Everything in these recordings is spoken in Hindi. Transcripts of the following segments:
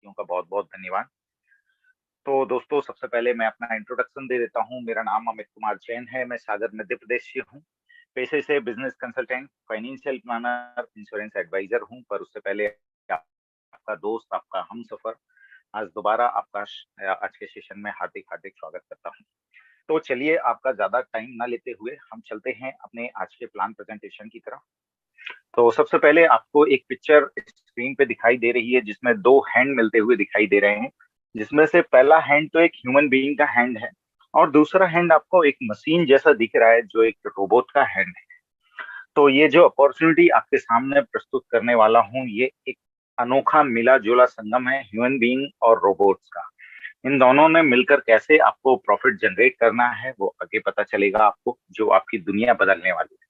साथियों का बहुत बहुत धन्यवाद। तो दोस्तों, सबसे पहले मैं अपना इंट्रोडक्शन दे देता हूँ। मेरा नाम अमित कुमार जैन है। मैं सागर मध्य प्रदेश से हूँ। पेशे से business consultant, financial planner, insurance advisor हूँ। पर उससे पहले आपका दोस्त, आपका हमसफर आज दोबारा आपका आज के सेशन में हार्दिक हार्दिक स्वागत करता हूँ। तो चलिए, आपका ज्यादा टाइम ना लेते हुए हम चलते हैं अपने आज के प्लान प्रेजेंटेशन की तरफ। तो सबसे पहले आपको एक पिक्चर स्क्रीन पे दिखाई दे रही है जिसमें दो हैंड मिलते हुए दिखाई दे रहे हैं, जिसमें से पहला हैंड तो एक ह्यूमन बीइंग का हैंड है और दूसरा हैंड आपको एक मशीन जैसा दिख रहा है जो एक रोबोट का हैंड है। तो ये जो अपॉर्चुनिटी आपके सामने प्रस्तुत करने वाला हूँ, ये एक अनोखा मिला जुला संगम है ह्यूमन बीइंग और रोबोट्स का। इन दोनों ने मिलकर कैसे आपको प्रॉफिट जनरेट करना है वो आगे पता चलेगा आपको, जो आपकी दुनिया बदलने वाली है।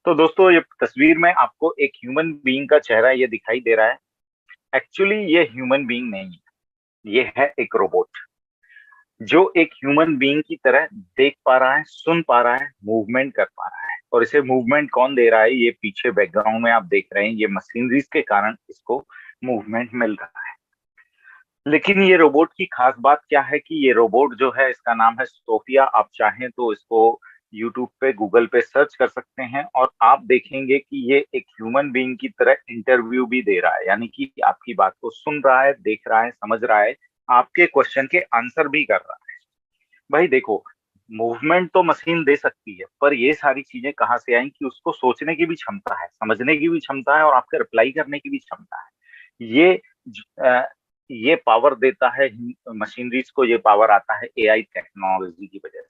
तो दोस्तों, ये तस्वीर में आपको एक ह्यूमन बीइंग का चेहरा ये दिखाई दे रहा है। एक्चुअली ये ह्यूमन बीइंग नहीं है, ये है एक रोबोट जो एक ह्यूमन बीइंग की तरह देख पा रहा है, सुन पा रहा है, मूवमेंट कर पा रहा है। और इसे मूवमेंट कौन दे रहा है? ये पीछे बैकग्राउंड में आप देख रहे हैं, ये मशीनरीज के कारण इसको मूवमेंट मिल रहा है। लेकिन ये रोबोट की खास बात क्या है कि ये रोबोट जो है, इसका नाम है सोफिया। आप चाहें तो इसको यूट्यूब पे, गूगल पे सर्च कर सकते हैं और आप देखेंगे कि ये एक ह्यूमन बीइंग की तरह इंटरव्यू भी दे रहा है, यानी कि आपकी बात को सुन रहा है, देख रहा है, समझ रहा है, आपके क्वेश्चन के आंसर भी कर रहा है। भाई देखो, मूवमेंट तो मशीन दे सकती है, पर ये सारी चीजें कहाँ से आई कि उसको सोचने की भी क्षमता है, समझने की भी क्षमता है और आपके रिप्लाई करने की भी क्षमता है। ये पावर देता है मशीनरीज को, ये पावर आता है एआई टेक्नोलॉजी की वजह से।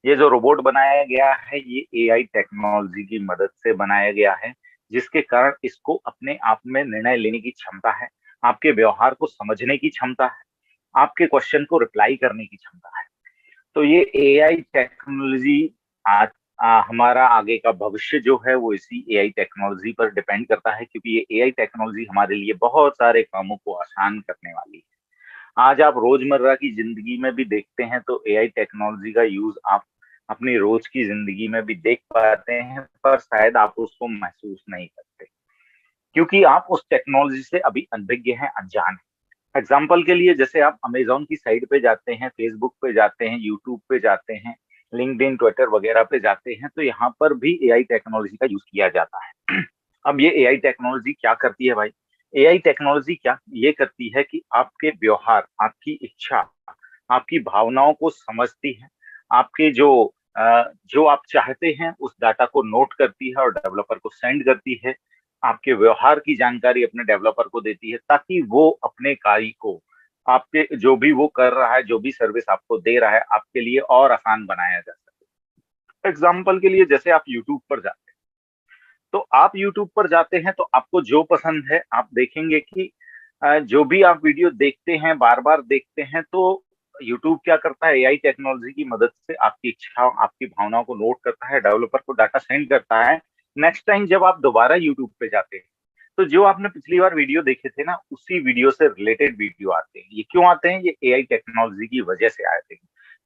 ये जो रोबोट बनाया गया है, ये एआई टेक्नोलॉजी की मदद से बनाया गया है, जिसके कारण इसको अपने आप में निर्णय लेने की क्षमता है, आपके व्यवहार को समझने की क्षमता है, आपके क्वेश्चन को रिप्लाई करने की क्षमता है। तो ये एआई टेक्नोलॉजी आज हमारा आगे का भविष्य जो है वो इसी एआई टेक्नोलॉजी पर डिपेंड करता है, क्योंकि ये एआई टेक्नोलॉजी हमारे लिए बहुत सारे कामों को आसान करने वाली है। आज आप रोजमर्रा की जिंदगी में भी देखते हैं तो एआई टेक्नोलॉजी का यूज आप अपनी रोज की जिंदगी में भी देख पाते हैं, पर शायद आप उसको महसूस नहीं करते, क्योंकि आप उस टेक्नोलॉजी से अभी अनभिज्ञ हैं, अनजान हैं। एग्जाम्पल के लिए, जैसे आप अमेजोन की साइट पे जाते हैं, फेसबुक पे जाते हैं, यूट्यूब पे जाते हैं, लिंक्डइन, ट्विटर वगैरह पे जाते हैं, तो यहाँ पर भी एआई टेक्नोलॉजी का यूज किया जाता है। अब ये एआई टेक्नोलॉजी क्या करती है भाई? एआई टेक्नोलॉजी क्या ये करती है कि आपके व्यवहार, आपकी इच्छा, आपकी भावनाओं को समझती है, आपके जो आप चाहते हैं उस डाटा को नोट करती है और डेवलपर को सेंड करती है, आपके व्यवहार की जानकारी अपने डेवलपर को देती है, ताकि वो अपने कार्य को, आपके जो भी वो कर रहा है, जो भी सर्विस आपको दे रहा है, आपके लिए और आसान बनाया जा सके। एग्जाम्पल के लिए, जैसे आप यूट्यूब पर जाते हैं, तो आप यूट्यूब पर जाते हैं तो आपको जो पसंद है आप देखेंगे कि जो भी आप वीडियो देखते हैं, बार बार देखते हैं, तो यूट्यूब क्या करता है? एआई टेक्नोलॉजी की मदद से आपकी इच्छाओं, आपकी भावनाओं को नोट करता है, डेवलपर को डाटा सेंड करता है। नेक्स्ट टाइम जब आप दोबारा यूट्यूब पे जाते हैं, तो जो आपने पिछली बार वीडियो देखे थे ना, उसी वीडियो से रिलेटेड वीडियो आते हैं। ये क्यों आते हैं? ये एआई टेक्नोलॉजी की वजह से आते हैं।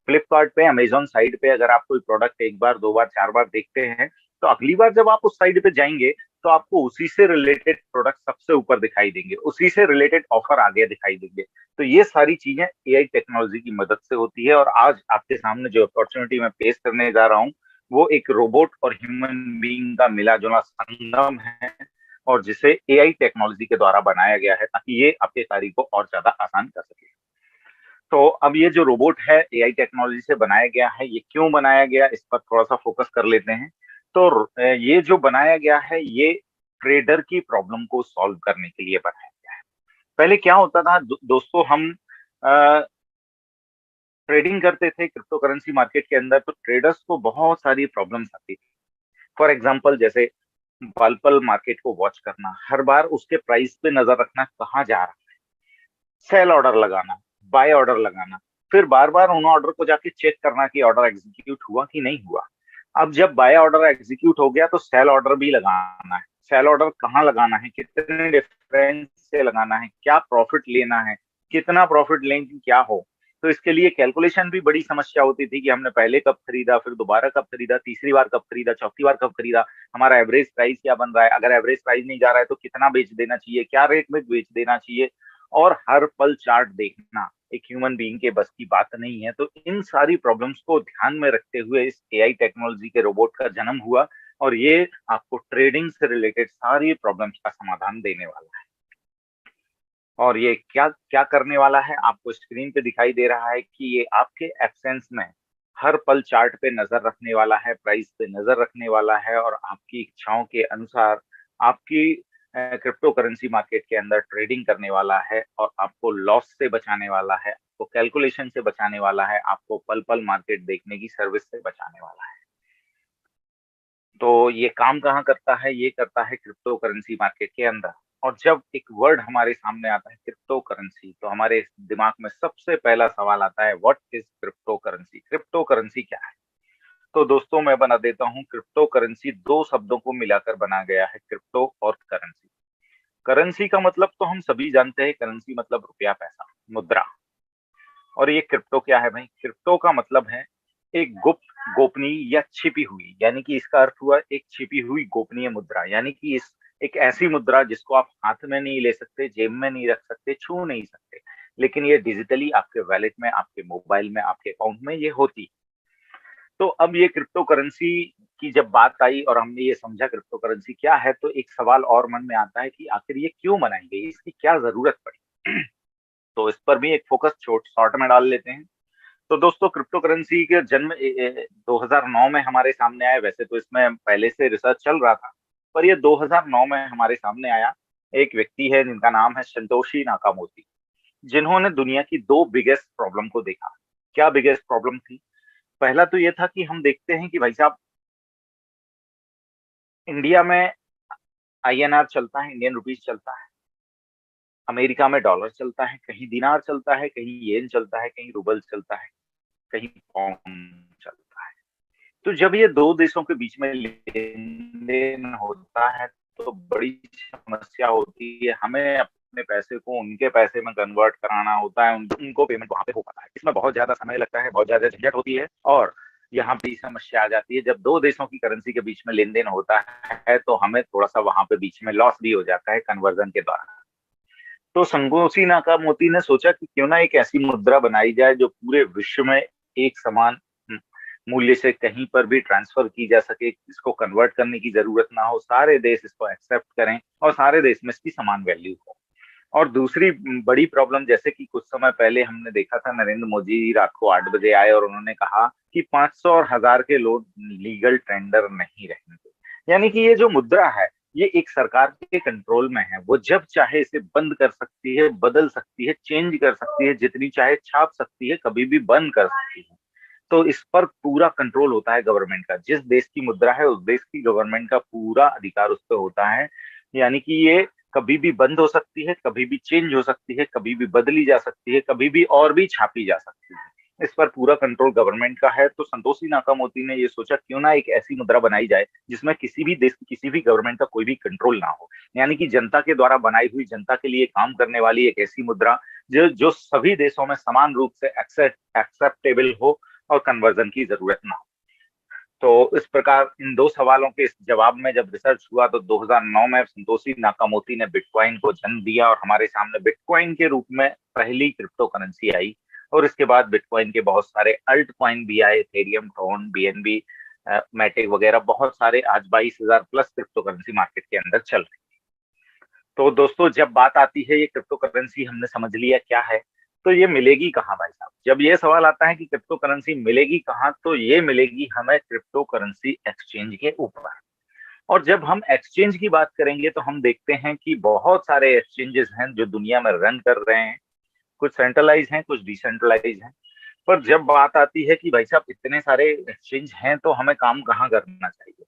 फ्लिपकार्ट पे, अमेजोन साइट पे अगर आप कोई प्रोडक्ट एक बार, दो बार, चार बार देखते हैं, तो अगली बार जब आप उस साइट पे जाएंगे तो आपको उसी से रिलेटेड प्रोडक्ट सबसे ऊपर दिखाई देंगे, उसी से रिलेटेड ऑफर आगे दिखाई देंगे। तो ये सारी चीजें एआई टेक्नोलॉजी की मदद से होती है। और आज आपके सामने जो अपॉर्चुनिटी मैं पेश करने जा रहा हूँ, वो एक रोबोट और ह्यूमन बीइंग का मिला जुला संगम है, और जिसे एआई टेक्नोलॉजी के द्वारा बनाया गया है, ताकि ये आपके कार्य को और ज्यादा आसान कर सके। तो अब ये जो रोबोट है, एआई टेक्नोलॉजी से बनाया गया है, ये क्यों बनाया गया, इस पर थोड़ा सा फोकस कर लेते हैं। तो ये जो बनाया गया है, ये ट्रेडर की प्रॉब्लम को सॉल्व करने के लिए बनाया गया है। पहले क्या होता था दोस्तों, हम ट्रेडिंग करते थे क्रिप्टो करेंसी मार्केट के अंदर, तो ट्रेडर्स को बहुत सारी प्रॉब्लम्स आती थी। फॉर एग्जाम्पल, जैसे पल मार्केट को वॉच करना, हर बार उसके प्राइस पे नजर रखना, कहाँ जा रहा है, सेल ऑर्डर लगाना, बाय ऑर्डर लगाना, फिर बार बार उन ऑर्डर को जाके चेक करना कि ऑर्डर एग्जीक्यूट हुआ कि नहीं हुआ। अब जब बाय ऑर्डर एग्जीक्यूट हो गया तो सेल ऑर्डर भी लगाना है। सेल ऑर्डर कहाँ लगाना है, कितने डिफरेंस से लगाना है, क्या प्रॉफिट लेना है, कितना प्रॉफिट लें कि क्या हो। तो इसके लिए कैलकुलेशन भी बड़ी समस्या होती थी कि हमने पहले कब खरीदा, फिर दोबारा कब खरीदा, तीसरी बार कब खरीदा, चौथी बार कब खरीदा, हमारा एवरेज प्राइस क्या बन रहा है, अगर एवरेज प्राइस नहीं जा रहा है तो कितना बेच देना चाहिए, क्या रेट में बेच देना चाहिए। और हर पल चार्ट देखना एक ह्यूमन बीइंग के बस की बात नहीं है। तो इन सारी प्रॉब्लम्स को ध्यान में रखते हुए इस एआई टेक्नोलॉजी के रोबोट का जन्म हुआ, और ये आपको ट्रेडिंग से रिलेटेड सारी प्रॉब्लम्स का समाधान देने वाला है। और ये क्या क्या करने वाला है, आपको स्क्रीन पे दिखाई दे रहा है कि ये आपके एब्सेंस में हर पल चार्ट पे नजर रखने वाला है, प्राइस पे नजर रखने वाला है, और आपकी इच्छाओं के अनुसार आपकी क्रिप्टो करेंसी मार्केट के अंदर ट्रेडिंग करने वाला है, और आपको लॉस से बचाने वाला है, आपको कैलकुलेशन से बचाने वाला है, आपको पल पल मार्केट देखने की सर्विस से बचाने वाला है। तो ये काम कहाँ करता है, ये करता है क्रिप्टो करेंसी मार्केट के अंदर। और जब एक वर्ड हमारे सामने आता है क्रिप्टो करेंसी, तो हमारे दिमाग में सबसे पहला सवाल आता है, what is crypto currency? Crypto currency क्या है? तो दोस्तों मैं बना देता हूँ, क्रिप्टो करेंसी दो शब्दों को मिलाकर बना गया है, क्रिप्टो और करेंसी। करेंसी का मतलब तो हम सभी जानते हैं, करेंसी मतलब रुपया, पैसा, मुद्रा। और ये क्रिप्टो क्या है भाई? क्रिप्टो का मतलब है एक गुप्त, गोपनीय या छिपी हुई, यानी कि इसका अर्थ हुआ एक छिपी हुई गोपनीय मुद्रा, यानी कि इस एक ऐसी मुद्रा जिसको आप हाथ में नहीं ले सकते, जेब में नहीं रख सकते, छू नहीं सकते, लेकिन ये डिजिटली आपके वैलेट में, आपके मोबाइल में, आपके अकाउंट में ये होती। तो अब ये क्रिप्टो करेंसी की जब बात आई और हमने ये समझा क्रिप्टो करेंसी क्या है, तो एक सवाल और मन में आता है कि आखिर ये क्यों बनाई गई, इसकी क्या जरूरत पड़ी? तो इस पर भी एक फोकस शॉर्ट में डाल लेते हैं। तो दोस्तों क्रिप्टो करेंसी के जन्म 2009 में हमारे सामने आया। वैसे तो इसमें पहले से रिसर्च चल रहा था, पर ये 2009 में हमारे सामने आया। एक व्यक्ति है जिनका नाम है संतोशी नाकामोती, जिन्होंने दुनिया की दो बिगेस्ट प्रॉब्लम को देखा। क्या बिगेस्ट प्रॉब्लम थी? पहला तो ये था कि हम देखते हैं कि भाई साहब, इंडिया में आईएनआर चलता है, इंडियन रुपीज चलता है, अमेरिका में डॉलर चलता है, कहीं दिनार चलता है, कहीं येन चलता है, कहीं रूबल चलता है, कहीं पाउंड चलता है। तो जब ये दो देशों के बीच में लेन देन होता है, तो बड़ी समस्या होती है। हमें अपने पैसे को उनके पैसे में कन्वर्ट कराना होता है, उनको पेमेंट वहां पे हो पाता है। इसमें बहुत ज्यादा समय लगता है, बहुत ज्यादा झंझट होती है, और यहाँ पे समस्या आ जाती है। जब दो देशों की करेंसी के बीच में लेन देन होता है, तो हमें थोड़ा सा वहां पे बीच में लॉस भी हो जाता है कन्वर्जन के दौरान। तो संगोशी नाकामोती ने सोचा कि क्यों ना एक ऐसी मुद्रा बनाई जाए जो पूरे विश्व में एक समान मूल्य से कहीं पर भी ट्रांसफर की जा सके, इसको कन्वर्ट करने की जरूरत ना हो, सारे देश इसको एक्सेप्ट करें और सारे देश में इसकी समान वैल्यू हो। और दूसरी बड़ी प्रॉब्लम, जैसे कि कुछ समय पहले हमने देखा था, नरेंद्र मोदी रात को 8 बजे आए और उन्होंने कहा कि 500 और 1000 के लोग लीगल टेंडर नहीं रहेंगे। यानी कि ये जो मुद्रा है, ये एक सरकार के कंट्रोल में है। वो जब चाहे इसे बंद कर सकती है, बदल सकती है, चेंज कर सकती है, जितनी चाहे छाप सकती है, कभी भी बंद कर सकती है। तो इस पर पूरा कंट्रोल होता है गवर्नमेंट का। जिस देश की मुद्रा है, उस देश की गवर्नमेंट का पूरा अधिकार उस पर होता है। यानी कि ये कभी भी बंद हो सकती है, कभी भी चेंज हो सकती है, कभी भी बदली जा सकती है, कभी भी और भी छापी जा सकती है। इस पर पूरा कंट्रोल गवर्नमेंट का है। तो संतोषी नाकामोती ने ये सोचा, क्यों ना एक ऐसी मुद्रा बनाई जाए जिसमें किसी भी देश की, किसी भी गवर्नमेंट का कोई भी कंट्रोल ना हो। यानी कि जनता के द्वारा बनाई हुई, जनता के लिए काम करने वाली एक ऐसी मुद्रा जो जो सभी देशों में समान रूप से एक्सेप्टेबल हो और कन्वर्जन की जरूरत ना हो। तो इस प्रकार इन दो सवालों के इस जवाब में जब रिसर्च हुआ, तो 2009 में संतोषी नाकामोटी ने बिटकॉइन को जन्म दिया, और हमारे सामने बिटकॉइन के रूप में पहली क्रिप्टो करेंसी आई। और इसके बाद बिटकॉइन के बहुत सारे अल्ट कॉइन भी आए, इथेरियम, ट्रोन, बीएनबी, मैटिक वगैरह, बहुत सारे। आज 22,000 प्लस क्रिप्टो करेंसी मार्केट के अंदर चल रही। तो दोस्तों जब बात आती है, ये क्रिप्टो करेंसी हमने समझ लिया क्या है, तो ये मिलेगी कहाँ भाई साहब? जब ये सवाल आता है कि क्रिप्टो करेंसी मिलेगी कहाँ, तो ये मिलेगी हमें क्रिप्टो करेंसी एक्सचेंज के ऊपर। और जब हम एक्सचेंज की बात करेंगे, तो हम देखते हैं कि बहुत सारे एक्सचेंजेस हैं जो दुनिया में रन कर रहे हैं। कुछ सेंट्रलाइज हैं, कुछ डिसेंट्रलाइज हैं। पर जब बात आती है कि भाई साहब इतने सारे एक्सचेंज हैं, तो हमें काम कहाँ करना चाहिए?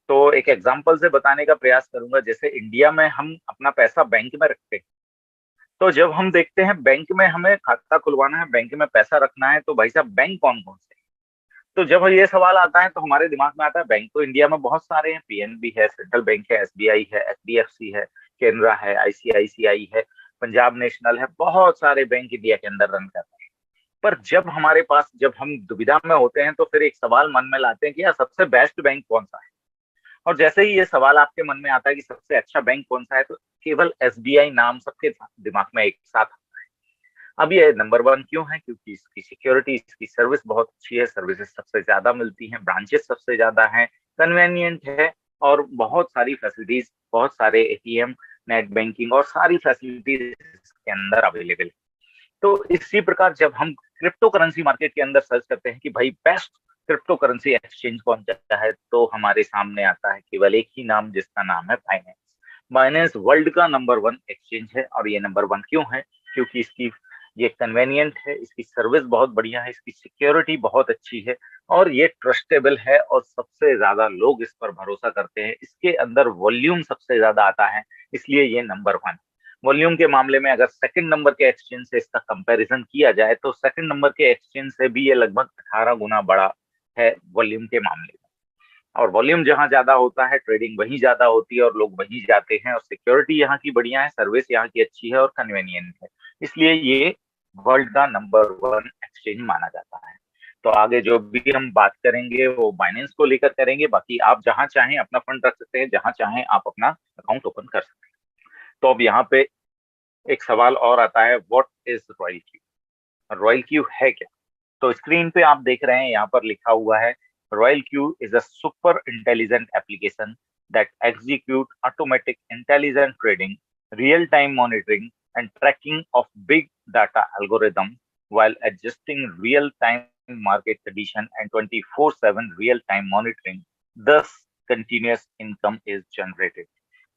तो एक एग्जांपल से बताने का प्रयास करूंगा। जैसे इंडिया में हम अपना पैसा बैंक में रखते हैं, तो जब हम देखते हैं बैंक में हमें खाता खुलवाना है, बैंक में पैसा रखना है, तो भाई साहब बैंक कौन कौन से? तो जब ये सवाल आता है, तो हमारे दिमाग में आता है बैंक तो इंडिया में बहुत सारे हैं, पीएनबी है, सेंट्रल बैंक है, एसबीआई है, एचडीएफसी है, केनरा है, आईसीआईसीआई है, पंजाब नेशनल है, बहुत सारे बैंक इंडिया के अंदर रन कर रहे हैं। पर जब हमारे पास, जब हम दुविधा में होते हैं, तो फिर एक सवाल मन में लाते हैं कि यार सबसे बेस्ट बैंक कौन सा है? और जैसे ही ये सवाल आपके मन में आता है कि सबसे अच्छा बैंक कौन सा है, तो केवल एसबीआई नाम सबके दिमाग में एक साथ आता है। अब ये नंबर वन क्यों है? क्योंकि इसकी सिक्योरिटी, इसकी सर्विस बहुत अच्छी है, सर्विसेज सबसे ज्यादा मिलती हैं, ब्रांचेस सबसे ज्यादा हैं, कन्वेनियंट है, और बहुत सारी फैसिलिटीज, बहुत सारे एटीएम, नेट बैंकिंग और सारी फैसिलिटीज इसके अंदर अवेलेबल है। तो इसी प्रकार जब हम क्रिप्टो करेंसी मार्केट के अंदर सर्च करते हैं कि भाई बेस्ट क्रिप्टो करेंसी एक्सचेंज कौन सा है, तो हमारे सामने आता है केवल एक ही नाम, जिसका नाम है बाइनेंस। बाइनेंस वर्ल्ड का नंबर वन एक्सचेंज है, और ये नंबर वन क्यों है? क्योंकि इसकी ये कन्वेनियंट है, इसकी सर्विस बहुत बढ़िया है, इसकी सिक्योरिटी बहुत अच्छी है, और ये ट्रस्टेबल है, और सबसे ज्यादा लोग इस पर भरोसा करते हैं। इसके अंदर वॉल्यूम सबसे ज्यादा आता है, इसलिए ये नंबर वन। वॉल्यूम के मामले में अगर सेकंड नंबर के एक्सचेंज से इसका कंपैरिजन किया जाए, तो सेकंड नंबर के एक्सचेंज से भी ये लगभग 18 गुना बड़ा है वॉल्यूम के मामले में। और वॉल्यूम जहां ज्यादा होता है, ट्रेडिंग वहीं ज्यादा होती है, और लोग वहीं जाते हैं, और सिक्योरिटी यहाँ की बढ़िया है, सर्विस यहाँ की अच्छी है, और कन्वीनियंट है, इसलिए ये वर्ल्ड का नंबर वन एक्सचेंज माना जाता है। तो आगे जो भी हम बात करेंगे वो बाइनेंस को लेकर करेंगे। बाकी आप जहां चाहें अपना फंड रख सकते हैं, जहां चाहें आप अपना अकाउंट ओपन कर सकते हैं। तो अब यहाँ पे एक सवाल और आता है, what is royal Q? Royal Q है क्या? तो स्क्रीन पे आप देख रहे हैं, यहाँ पर लिखा हुआ है, royal Q is a super intelligent application that execute automatic intelligent trading, real time monitoring and tracking of big data algorithm while adjusting real time market condition and 24/7 real time monitoring, thus continuous income is generated।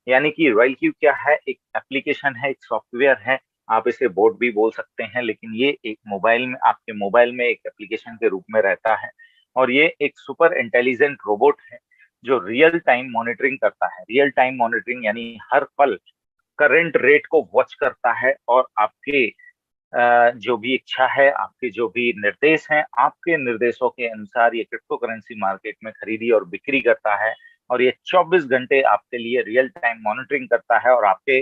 यानी कि रॉयल क्यू क्या है? एक एप्लीकेशन है, एक सॉफ्टवेयर है, आप इसे बोट भी बोल सकते हैं, लेकिन ये एक मोबाइल में, आपके मोबाइल में एक एप्लीकेशन के रूप में रहता है। और ये एक सुपर इंटेलिजेंट रोबोट है जो रियल टाइम मॉनिटरिंग करता है। रियल टाइम मॉनिटरिंग यानी हर पल करंट रेट को वॉच करता है, और आपके जो भी इच्छा है, आपके जो भी निर्देश हैं, आपके निर्देशों के अनुसार ये क्रिप्टो करेंसी मार्केट में खरीदी और बिक्री करता है। और ये 24 घंटे आपके लिए रियल टाइम मॉनिटरिंग करता है, और आपके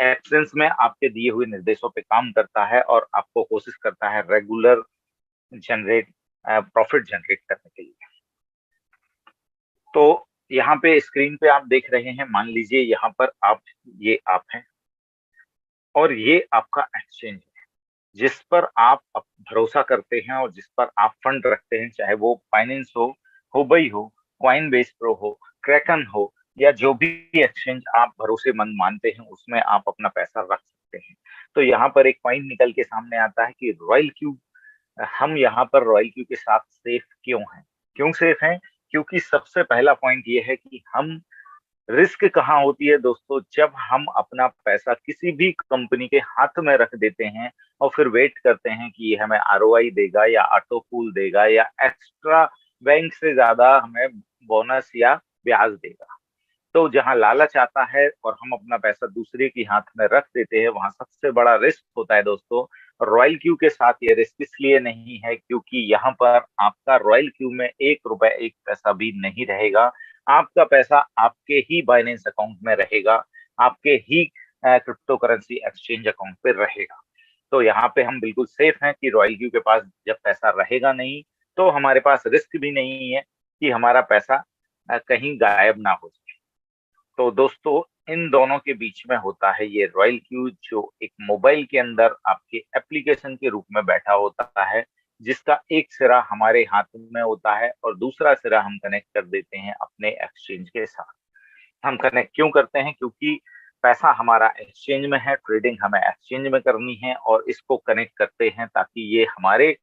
एब्सेंस में आपके दिए हुए निर्देशों पे काम करता है, और आपको कोशिश करता है रेगुलर जनरेट प्रॉफिट जनरेट करने के लिए। तो यहाँ पे स्क्रीन पे आप देख रहे हैं, मान लीजिए यहाँ पर ये आप हैं, और ये आपका एक्सचेंज है जिस पर आप भरोसा करते हैं, और जिस पर आप फंड रखते हैं, चाहे वो फाइनेंस हो, हुबई हो, क्वाइन बेस प्रो हो, क्रैकन हो, या जो भी एक्सचेंज आप भरोसेमंद मानते हैं, उसमें आप अपना पैसा रख सकते हैं। तो यहाँ पर एक पॉइंट निकल के सामने आता है कि रॉयल क्यू, हम यहाँ पर रॉयल क्यू के साथ सेफ क्यों हैं? क्यों सेफ हैं? क्योंकि सबसे पहला पॉइंट ये है कि हम, रिस्क कहाँ होती है दोस्तों? जब हम अपना पैसा किसी भी कंपनी के हाथ में रख देते हैं, और फिर वेट करते हैं कि ये हमें आरओआई देगा, या ऑटो कूल देगा, या एक्स्ट्रा बैंक से ज्यादा हमें बोनस या ब्याज देगा। तो जहां लालच आता है और हम अपना पैसा दूसरे के हाथ में रख देते हैं, वहां सबसे बड़ा रिस्क होता है दोस्तों। रॉयल क्यू के साथ ये रिस्क इसलिए नहीं है क्योंकि यहाँ पर आपका रॉयल क्यू में 1 रुपए 1 पैसा भी नहीं रहेगा। आपका पैसा आपके ही बाइनेंस अकाउंट में रहेगा, आपके ही क्रिप्टो करेंसी एक्सचेंज अकाउंट पे रहेगा। तो यहाँ पे हम बिल्कुल सेफ हैं कि रॉयल क्यू के पास जब पैसा रहेगा नहीं, तो हमारे पास रिस्क भी नहीं है कि हमारा पैसा कहीं गायब ना हो जाए। तो दोस्तों, इन दोनों के बीच में होता है ये रॉयल क्यू, जो एक मोबाइल के अंदर आपके एप्लीकेशन के रूप में बैठा होता है, जिसका एक सिरा हमारे हाथ में होता है, और दूसरा सिरा हम कनेक्ट कर देते हैं अपने एक्सचेंज के साथ। हम कनेक्ट क्यों करते हैं? क्योंकि पैसा हमारा एक्सचेंज में है, ट्रेडिंग हमें एक्सचेंज में करनी है, और इसको कनेक्ट करते हैं ताकि ये हमारे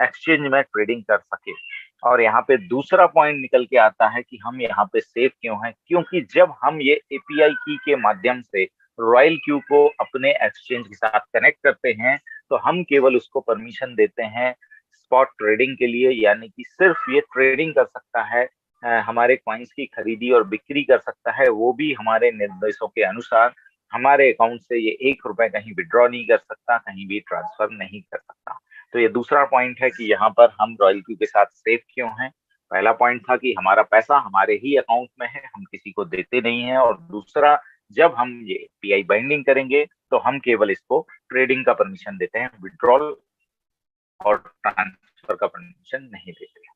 एक्सचेंज में ट्रेडिंग कर सके। और यहाँ पे दूसरा पॉइंट निकल के आता है कि हम यहाँ पे सेफ क्यों हैं? क्योंकि जब हम ये एपीआई की के माध्यम से रॉयल क्यू को अपने एक्सचेंज के साथ कनेक्ट करते हैं, तो हम केवल उसको परमिशन देते हैं स्पॉट ट्रेडिंग के लिए, यानी कि सिर्फ ये ट्रेडिंग कर सकता है, हमारे कॉइन्स की खरीदी और बिक्री कर सकता है, वो भी हमारे निर्देशों के अनुसार। हमारे अकाउंट से ये 1 रुपए कहीं विड्रॉ नहीं कर सकता, कहीं भी ट्रांसफर नहीं कर सकता। तो ये दूसरा पॉइंट है कि यहाँ पर हम रॉयल क्यू के साथ सेफ क्यों हैं। पहला पॉइंट था कि हमारा पैसा हमारे ही अकाउंट में है, हम किसी को देते नहीं है, और दूसरा, जब हम ये पीआई बाइंडिंग करेंगे तो हम केवल इसको ट्रेडिंग का परमिशन देते हैं, विड्रॉल और ट्रांसफर का परमिशन नहीं देते।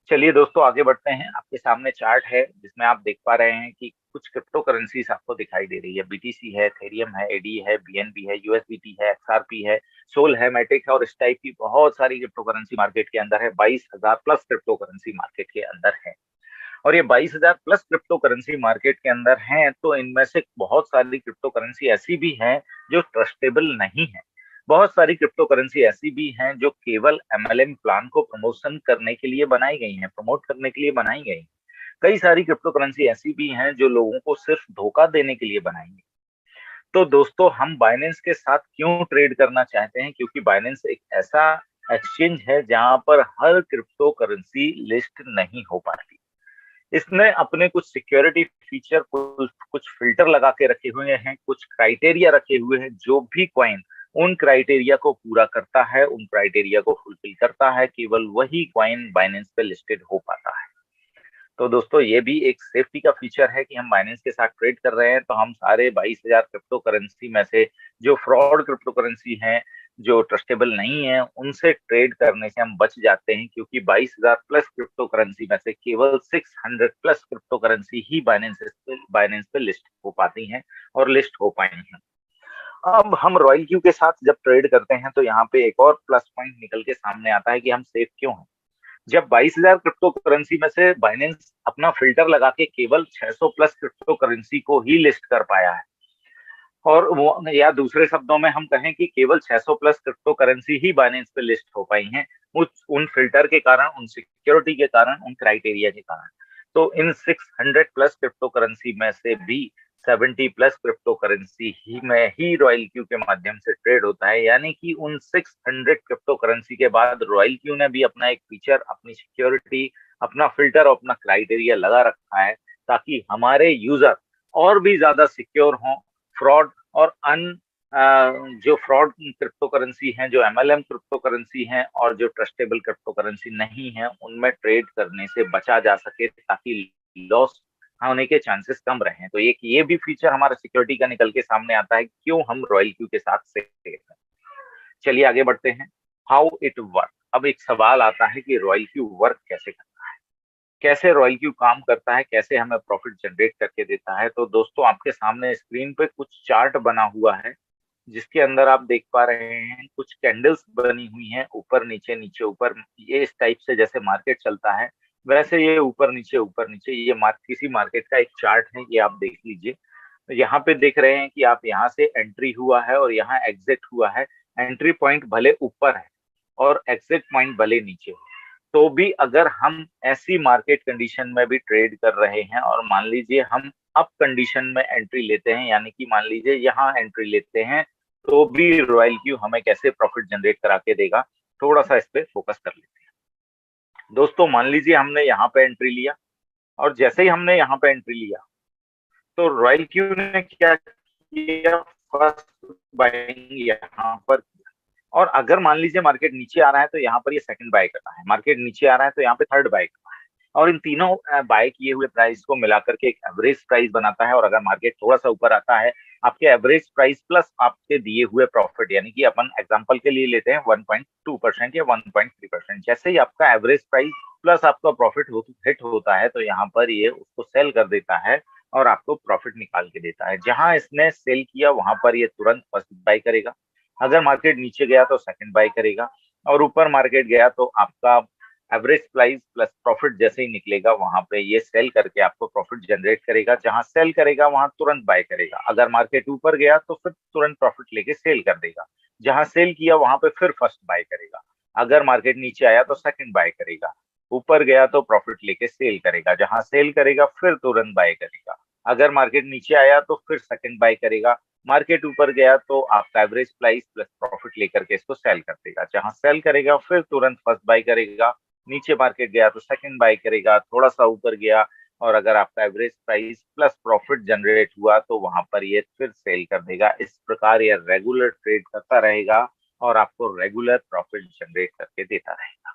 चलिए दोस्तों आगे बढ़ते हैं। आपके सामने चार्ट है जिसमें आप देख पा रहे हैं कि कुछ क्रिप्टो करेंसीज आपको दिखाई दे रही है। बीटीसी है, थेरियम है, एडी है, बीएनबी है, यूएसडीटी है, एक्सआरपी है, सोल है, मैटिक है और इस टाइप की बहुत सारी क्रिप्टो करेंसी मार्केट के अंदर है। 22,000 प्लस क्रिप्टो करेंसी मार्केट के अंदर है। और ये 22,000 प्लस क्रिप्टो करेंसी मार्केट के अंदर हैं, तो इनमें से बहुत सारी क्रिप्टो करेंसी ऐसी भी हैं जो ट्रस्टेबल नहीं है। बहुत सारी क्रिप्टो करेंसी ऐसी भी हैं जो केवल एमएलएम प्लान को प्रमोशन करने के लिए बनाई गई हैं, प्रमोट करने के लिए बनाई गई हैं। कई सारी क्रिप्टो करेंसी ऐसी भी हैं जो लोगों को सिर्फ धोखा देने के लिए बनाई गई। तो दोस्तों हम बाइनेंस के साथ क्यों ट्रेड करना चाहते हैं? क्योंकि बाइनेंस एक ऐसा एक्सचेंज है जहां पर हर क्रिप्टो करेंसी लिस्ट नहीं हो पाती। इसने अपने कुछ सिक्योरिटी फीचर, कुछ फिल्टर लगा के रखे हुए हैं, कुछ क्राइटेरिया रखे हुए हैं। जो भी कॉइन उन क्राइटेरिया को पूरा करता है, उन क्राइटेरिया को फुलफिल करता है, केवल वही कॉइन बाइनेंस पे लिस्टेड हो पाता है। तो दोस्तों ये भी एक सेफ्टी का फीचर है कि हम बाइनेंस के साथ ट्रेड कर रहे हैं तो हम सारे 22,000 क्रिप्टो करेंसी में से जो फ्रॉड क्रिप्टो करेंसी हैं, जो ट्रस्टेबल नहीं है, उनसे ट्रेड करने से हम बच जाते हैं। क्योंकि 22,000 प्लस क्रिप्टो करेंसी में से केवल 600 प्लस क्रिप्टो करेंसी ही बाइनेंस पे लिस्ट हो पाती हैं और लिस्ट हो पाई हैं। अब हम रॉयल क्यू के साथ जब ट्रेड करते हैं तो यहाँ पे एक और प्लस पॉइंट निकल के सामने आता है कि हम सेफ क्यों हैं। जब 22,000 क्रिप्टो करेंसी में से बाइनेंस अपना फिल्टर लगा के केवल 600 प्लस क्रिप्टो करेंसी को ही लिस्ट कर पाया है, और वो, या दूसरे शब्दों में हम कहें कि केवल 600 प्लस क्रिप्टो करेंसी ही बाइनेंस पे लिस्ट हो पाई हैं, उन फिल्टर के कारण, उन सिक्योरिटी के कारण, उन क्राइटेरिया के कारण। तो इन 600 प्लस क्रिप्टो करेंसी में से भी 70 प्लस क्रिप्टो करेंसी ही में ही रॉयल क्यू के माध्यम से ट्रेड होता है। यानी कि उन 600 क्रिप्टो करेंसी के बाद रॉयल क्यू ने भी अपना एक फीचर, अपनी सिक्योरिटी, अपना फिल्टर और अपना क्राइटेरिया लगा रखा है ताकि हमारे यूजर और भी ज्यादा सिक्योर हों, फ्रॉड और जो फ्रॉड क्रिप्टो करेंसी हैं, जो एमएलएम क्रिप्टो करेंसी हैं और जो ट्रस्टेबल क्रिप्टो करेंसी नहीं है, उनमें ट्रेड करने से बचा जा सके ताकि लॉस होने के चांसेस कम रहें। तो एक ये भी फीचर हमारा सिक्योरिटी का निकल के सामने आता है क्यों हम रॉयल क्यू के साथ सेफ हैं। चलिए आगे बढ़ते हैं। How it work. अब एक सवाल आता है कि रॉयल क्यू वर्क कैसे करता है, कैसे रॉयल क्यू काम करता है, कैसे हमें प्रॉफिट जनरेट करके देता है। तो दोस्तों आपके सामने स्क्रीन पे कुछ चार्ट बना हुआ है जिसके अंदर आप देख पा रहे हैं कुछ कैंडल्स बनी हुई हैं, ऊपर नीचे नीचे ऊपर। ये इस टाइप से जैसे मार्केट चलता है वैसे ये ऊपर नीचे ऊपर नीचे, ये किसी मार्केट का एक चार्ट है, ये आप देख लीजिए। तो यहाँ पे देख रहे हैं कि आप यहाँ से एंट्री हुआ है और यहाँ एग्जिट हुआ है। एंट्री पॉइंट भले ऊपर है और एग्जिट पॉइंट भले नीचे हो, तो भी अगर हम ऐसी मार्केट कंडीशन में भी ट्रेड कर रहे हैं और मान लीजिए हम अप कंडीशन में एंट्री लेते हैं, यानी कि मान लीजिए यहाँ एंट्री लेते हैं, तो भी रॉयल क्यू हमें कैसे प्रॉफिट जनरेट करा के देगा, थोड़ा सा इस पे फोकस कर लेते हैं। दोस्तों मान लीजिए हमने यहाँ पे एंट्री लिया और जैसे ही हमने यहाँ पे एंट्री लिया तो रॉयल क्यू ने क्या किया, फर्स्ट बाइंग यहाँ पर। और अगर मान लीजिए मार्केट नीचे आ रहा है तो यहाँ पर ये सेकंड बाय करना है, मार्केट नीचे आ रहा है तो यहाँ पे थर्ड बाय करना है। और इन तीनों बाय किए हुए प्राइस को मिलाकर के एक एवरेज प्राइस बनाता है। और अगर मार्केट थोड़ा सा ऊपर आता है, आपके एवरेज प्राइस प्लस आपके दिए हुए प्रॉफिट, यानी कि अपन एग्जांपल के लिए लेते हैं 1.2% या 1.3%, जैसे ही आपका एवरेज प्राइस प्लस आपका प्रॉफिट हिट होता है तो यहाँ पर ये उसको सेल कर देता है और आपको प्रॉफिट निकाल के देता है। जहां इसने सेल किया वहां पर ये तुरंत फर्स्ट बाय करेगा, अगर मार्केट नीचे गया तो सेकंड बाय करेगा, और ऊपर मार्केट गया तो आपका एवरेज प्राइस प्लस प्रॉफिट जैसे ही निकलेगा वहां पे ये सेल करके आपको प्रॉफिट जनरेट करेगा। जहां सेल करेगा वहां तुरंत बाय करेगा, अगर मार्केट ऊपर गया तो फिर तुरंत प्रॉफिट लेके सेल कर देगा, जहां सेल किया वहां पे फिर फर्स्ट बाय करेगा, अगर मार्केट नीचे आया तो सेकंड बाय करेगा, ऊपर गया तो प्रॉफिट लेके सेल करेगा, जहां सेल करेगा फिर तुरंत बाय करेगा, अगर मार्केट नीचे आया तो फिर सेकंड बाय करेगा, मार्केट ऊपर गया तो आपका एवरेज प्राइस प्लस प्रॉफिट लेकर के इसको सेल कर देगा, जहां सेल करेगा फिर तुरंत फर्स्ट बाय करेगा, नीचे मार्केट गया तो सेकंड बाय करेगा, थोड़ा सा ऊपर गया और अगर आपका average price plus profit generate हुआ तो वहां पर ये फिर सेल कर देगा। इस प्रकार ये रेगुलर ट्रेड करता रहेगा और आपको रेगुलर प्रॉफिट जनरेट करके देता रहेगा।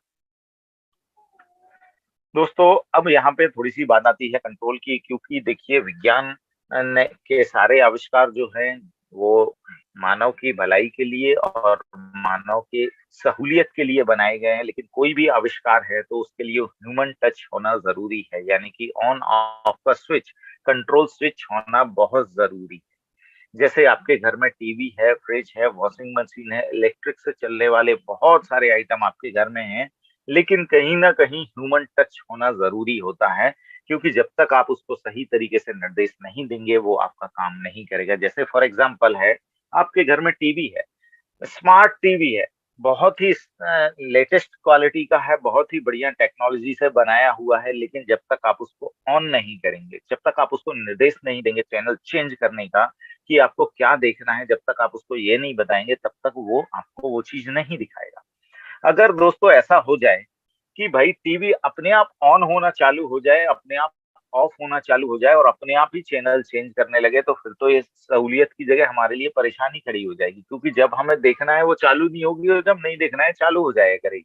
दोस्तों अब यहाँ पे थोड़ी सी बात आती है कंट्रोल की, क्योंकि देखिए विज्ञान के सारे आविष्कार जो हैं वो मानव की भलाई के लिए और मानव के सहूलियत के लिए बनाए गए हैं, लेकिन कोई भी आविष्कार है तो उसके लिए ह्यूमन टच होना जरूरी है, यानी कि ऑन ऑफ का स्विच, कंट्रोल स्विच होना बहुत जरूरी है। जैसे आपके घर में टीवी है, फ्रिज है, वॉशिंग मशीन है, इलेक्ट्रिक से चलने वाले बहुत सारे आइटम आपके घर में हैं, लेकिन कहीं ना कहीं ह्यूमन टच होना जरूरी होता है, क्योंकि जब तक आप उसको सही तरीके से निर्देश नहीं देंगे वो आपका काम नहीं करेगा। जैसे फॉर एग्जाम्पल है, आपके घर में टीवी है, स्मार्ट टीवी है, बहुत ही लेटेस्ट क्वालिटी का है, बहुत ही बढ़िया टेक्नोलॉजी से बनाया हुआ है, लेकिन जब तक आप उसको ऑन नहीं करेंगे, जब तक आप उसको निर्देश नहीं देंगे चैनल चेंज करने का कि आपको क्या देखना है, जब तक आप उसको ये नहीं बताएंगे तब तक वो आपको वो चीज नहीं दिखाएगा। अगर दोस्तों ऐसा हो जाए कि भाई टीवी अपने आप ऑन होना चालू हो जाए, अपने आप ऑफ होना चालू हो जाए और अपने आप ही चैनल चेंज करने लगे, तो फिर तो ये सहूलियत की जगह हमारे लिए परेशानी खड़ी हो जाएगी, क्योंकि जब हमें देखना है वो चालू नहीं होगी और जब नहीं देखना है चालू हो जाया करेगी।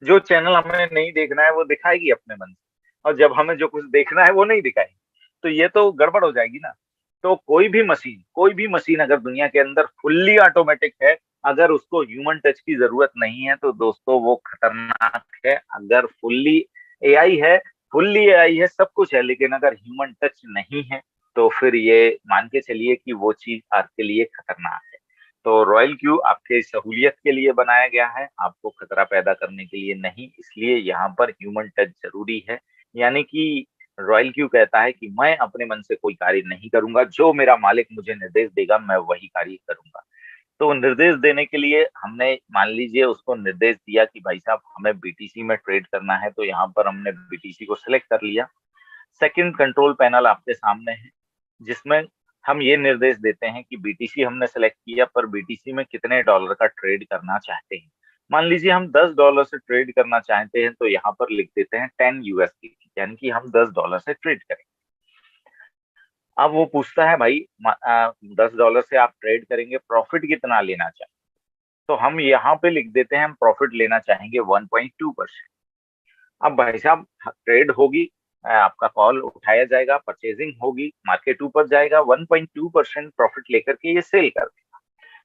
जो चैनल हमें नहीं देखना है वो दिखाएगी अपने मन से, और जब हमें जो कुछ देखना है वो नहीं दिखाएगी, तो ये तो गड़बड़ हो जाएगी ना। तो कोई भी मशीन अगर दुनिया के अंदर फुल्ली ऑटोमेटिक है, अगर उसको ह्यूमन टच की जरूरत नहीं है, तो दोस्तों वो खतरनाक है। अगर फुल्ली एआई है, सब कुछ है, लेकिन अगर ह्यूमन टच नहीं है, तो फिर ये मान के चलिए कि वो चीज आपके लिए खतरनाक है। तो रॉयल क्यू आपके सहूलियत के लिए बनाया गया है, आपको खतरा पैदा करने के लिए नहीं, इसलिए यहाँ पर ह्यूमन टच जरूरी है। यानी कि रॉयल क्यू कहता है कि मैं अपने मन से कोई कार्य नहीं करूंगा, जो मेरा मालिक मुझे निर्देश देगा मैं वही कार्य करूंगा। तो निर्देश देने के लिए हमने मान लीजिए उसको निर्देश दिया कि भाई साहब हमें बीटीसी में ट्रेड करना है, तो यहाँ पर हमने बीटीसी को सिलेक्ट कर लिया। सेकंड कंट्रोल पैनल आपके सामने है, जिसमें हम ये निर्देश देते हैं कि बीटीसी हमने सेलेक्ट किया, पर बीटीसी में कितने डॉलर का ट्रेड करना चाहते हैं। मान लीजिए हम $10 से ट्रेड करना चाहते हैं, तो यहाँ पर लिख देते हैं 10 USD, यानी कि हम $10 से ट्रेड करें। अब वो पूछता है भाई $10 से आप ट्रेड करेंगे, प्रॉफिट कितना लेना चाहें, तो हम यहाँ पे लिख देते हैं हम प्रॉफिट लेना चाहेंगे 1.2%। अब भाई साहब ट्रेड होगी, आपका कॉल उठाया जाएगा, परचेजिंग होगी, मार्केट ऊपर जाएगा, 1.2% प्रॉफिट लेकर के ये सेल कर देगा।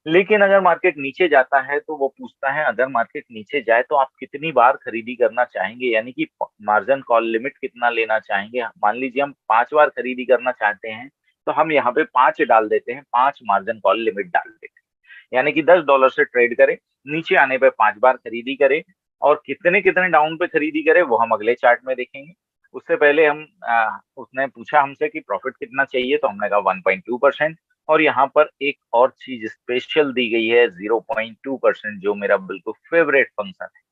लेकिन अगर मार्केट नीचे जाता है तो वो पूछता है अगर मार्केट नीचे जाए तो आप कितनी बार खरीदी करना चाहेंगे, यानी कि मार्जिन कॉल लिमिट कितना लेना चाहेंगे। मान लीजिए हम 5 बार खरीदी करना चाहते हैं, तो हम यहाँ पे 5 डाल देते हैं, 5 मार्जिन कॉल लिमिट डाल देते हैं, यानी कि $10 से ट्रेड करे, नीचे आने पे 5 बार खरीदी करे, और कितने कितने डाउन पे खरीदी करे वो हम अगले चार्ट में देखेंगे। उससे पहले उसने पूछा हमसे कि प्रॉफिट कितना चाहिए, तो हमने कहा 1.2%। और यहाँ पर एक और चीज स्पेशल दी गई है 0.2%, जो मेरा बिल्कुल फेवरेट फंक्शन है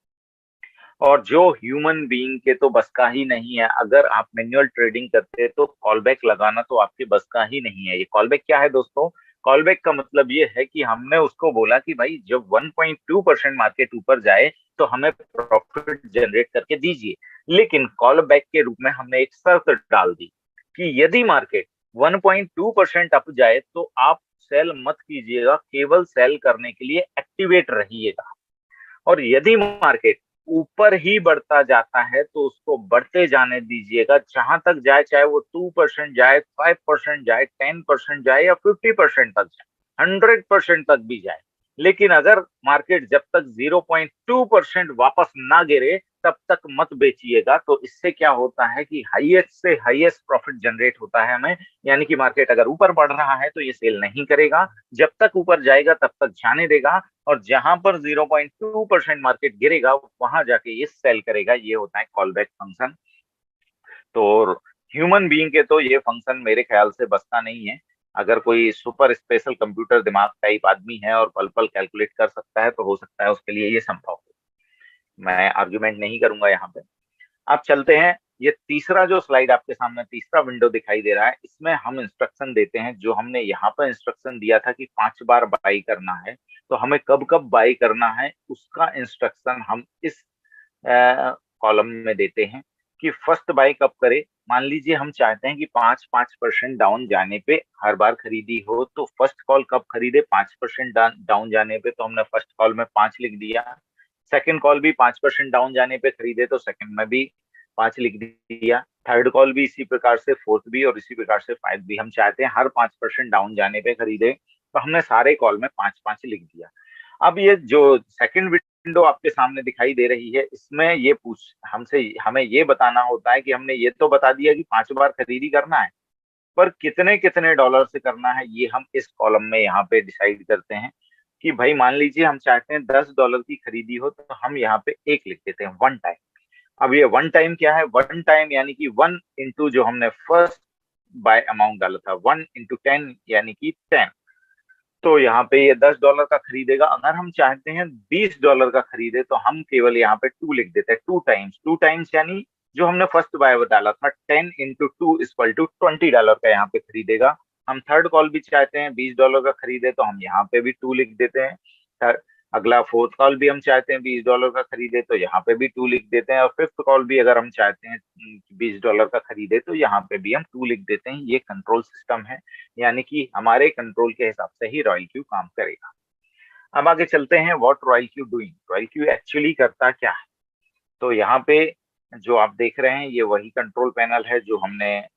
और जो ह्यूमन बीइंग के तो बस का ही नहीं है। अगर आप मैन्युअल ट्रेडिंग करते हैं तो कॉल बैक लगाना तो आपके बस का ही नहीं है। ये कॉल बैक क्या है दोस्तों? कॉल बैक का मतलब ये है कि हमने उसको बोला कि भाई जब 1.2% मार्केट ऊपर जाए तो हमें प्रॉफिट जनरेट करके दीजिए, लेकिन कॉल बैक के रूप में हमने एक शर्त डाल दी कि यदि मार्केट 1.2% अप जाए तो आप सेल मत कीजिएगा, केवल सेल करने के लिए एक्टिवेट रहिएगा। और यदि मार्केट ऊपर ही बढ़ता जाता है तो उसको बढ़ते जाने दीजिएगा, जहां तक जाए, चाहे वो 2% जाए, 5% जाए, 10% जाए या 50% तक जाए, 100% तक भी जाए। लेकिन अगर मार्केट जब तक 0.2% वापस ना गिरे तब तक मत बेचिएगा। तो इससे क्या होता है कि हाईएस्ट से हाईएस्ट प्रॉफिट जनरेट होता है हमें, यानी कि मार्केट अगर ऊपर बढ़ रहा है तो ये सेल नहीं करेगा, जब तक ऊपर जाएगा तब तक जाने देगा, और जहां पर 0.2% मार्केट गिरेगा वहां जाके ये सेल करेगा। ये होता है कॉल बैक फंक्शन। तो ह्यूमन बीइंग के तो ये फंक्शन मेरे ख्याल से बसता नहीं है। अगर कोई सुपर स्पेशल कंप्यूटर दिमाग टाइप आदमी है और पल पल कैलकुलेट कर सकता है तो हो सकता है उसके लिए ये संभव हो। मैं आर्ग्यूमेंट नहीं करूंगा यहाँ पे। अब चलते हैं, ये तीसरा जो स्लाइड आपके सामने, तीसरा विंडो दिखाई दे रहा है, इसमें हम इंस्ट्रक्शन देते हैं। जो हमने यहाँ पर इंस्ट्रक्शन दिया था कि 5 बार बाई करना है, तो हमें कब कब बाई करना है उसका इंस्ट्रक्शन हम इस कॉलम में देते हैं कि फर्स्ट बाय कब करे। मान लीजिए हम चाहते हैं कि 5% डाउन जाने पे हर बार खरीदी हो, तो फर्स्ट कॉल कब खरीदे? 5% डाउन जाने पे, तो हमने फर्स्ट कॉल में 5 लिख दिया। सेकंड कॉल भी 5% डाउन जाने पे खरीदे तो सेकंड में भी 5 लिख दिया। थर्ड कॉल भी इसी प्रकार से, फोर्थ भी, और इसी प्रकार से फाइव भी। हम चाहते हैं हर 5% डाउन जाने पे खरीदे, तो हमने सारे कॉल में 5-5 लिख दिया। अब ये जो सेकंड विंडो आपके सामने दिखाई दे रही है, इसमें ये पूछ हमसे हमें ये बताना होता है कि हमने ये तो बता दिया कि 5 बार खरीदी करना है, पर कितने कितने डॉलर से करना है ये हम इस कॉलम में यहाँ पे डिसाइड करते हैं। कि भाई मान लीजिए हम चाहते हैं $10 की खरीदी हो, तो हम यहाँ पे एक लिख देते हैं, वन टाइम। अब ये वन टाइम क्या है? वन टाइम यानी कि वन इंटू जो हमने फर्स्ट बाय अमाउंट डाला था, 1 into 10 यानी कि 10। तो यहाँ पे ये $10 का खरीदेगा। अगर हम चाहते हैं $20 का खरीदे, तो हम केवल यहाँ पे टू लिख देते हैं, टू टाइम्स यानी जो हमने फर्स्ट बाय डाला था, 10 into 2 = $20 का यहाँ पे खरीदेगा। हम थर्ड कॉल भी चाहते हैं $20 का खरीदे, तो हम यहाँ पे भी टू लिख देते हैं। अगला फोर्थ कॉल भी हम चाहते हैं $20 का खरीदे, तो यहाँ पे भी टू लिख देते हैं। और फिफ्थ कॉल भी अगर हम चाहते हैं $20 का खरीदे, तो यहाँ पे भी हम टू लिख देते हैं। ये कंट्रोल सिस्टम है, यानी कि हमारे कंट्रोल के हिसाब से ही रॉयल क्यू काम करेगा। अब आगे चलते हैं, what royal Q doing, royal Q actually करता क्या है। तो यहाँ पे जो आप देख रहे हैं, ये वही कंट्रोल पैनल है जो हमने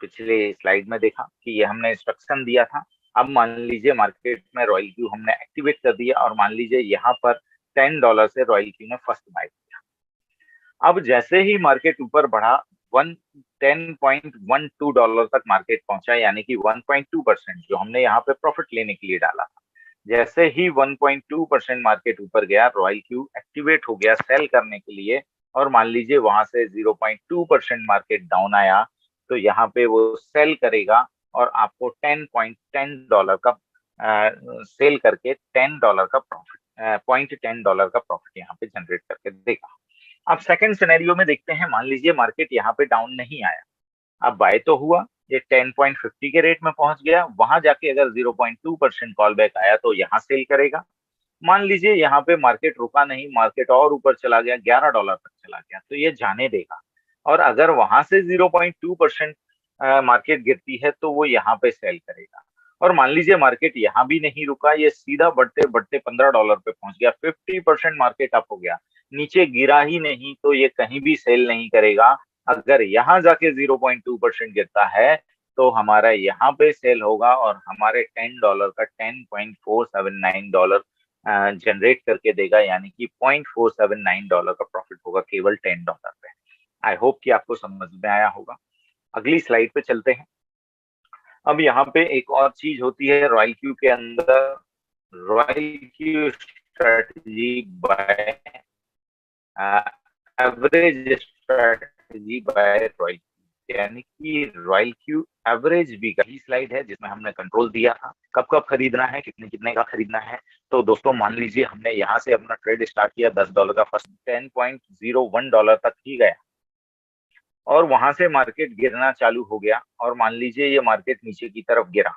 पिछले स्लाइड में देखा कि ये हमने इंस्ट्रक्शन दिया था। अब मान लीजिए मार्केट में रॉयल क्यू हमने एक्टिवेट कर दिया, और मान लीजिए यहाँ पर $10 से रॉयल क्यू ने फर्स्ट बाय किया। अब जैसे ही मार्केट ऊपर बढ़ा, 10.12 तक मार्केट पहुंचा, यानी कि 1.2% जो हमने यहाँ पे प्रॉफिट लेने के लिए डाला था। जैसे ही 1.2% मार्केट ऊपर गया, रॉयल क्यू एक्टिवेट हो गया सेल करने के लिए। और मान लीजिए वहां से 0.2% मार्केट डाउन आया, तो यहाँ पे वो सेल करेगा और आपको $10.10 का सेल करके $10 का प्रॉफिट, $0.10 का प्रॉफिट यहाँ पे जनरेट करके देगा। अब सेकंड सिनेरियो में देखते हैं, मान लीजिए मार्केट यहाँ पे डाउन नहीं आया। अब बाय तो हुआ, ये 10.50 के रेट में पहुंच गया। वहां जाके अगर 0.2% कॉल बैक आया, तो यहाँ सेल करेगा। मान लीजिए यहाँ पे मार्केट रुका नहीं, मार्केट और ऊपर चला गया, $11 तक चला गया, तो ये जाने देगा। और अगर वहां से 0.2% मार्केट गिरती है, तो वो यहाँ पे सेल करेगा। और मान लीजिए मार्केट यहाँ भी नहीं रुका, ये सीधा बढ़ते बढ़ते $15 पे पहुंच गया, 50% मार्केट अप हो गया, नीचे गिरा ही नहीं, तो ये कहीं भी सेल नहीं करेगा। अगर यहाँ जाके 0.2% गिरता है, तो हमारा यहाँ पे सेल होगा और हमारे $10 का $10.479 जनरेट करके देगा, यानी कि $0.479 का प्रॉफिट होगा केवल $10 पे। आई होप कि आपको समझ में आया होगा। अगली स्लाइड पे चलते हैं। अब यहाँ पे एक और चीज होती है रॉयल क्यू के अंदर, Royal Q strategy by average strategy by Royal Q, यानी कि रॉयल क्यू एवरेज भी का ही स्लाइड है, जिसमें हमने कंट्रोल दिया था कब कब खरीदना है, कितने कितने का खरीदना है। तो दोस्तों मान लीजिए हमने यहाँ से अपना ट्रेड स्टार्ट किया $10 का, फर्स्ट $10.01 तक ही गया, और वहां से मार्केट गिरना चालू हो गया, और मान लीजिए ये मार्केट नीचे की तरफ गिरा।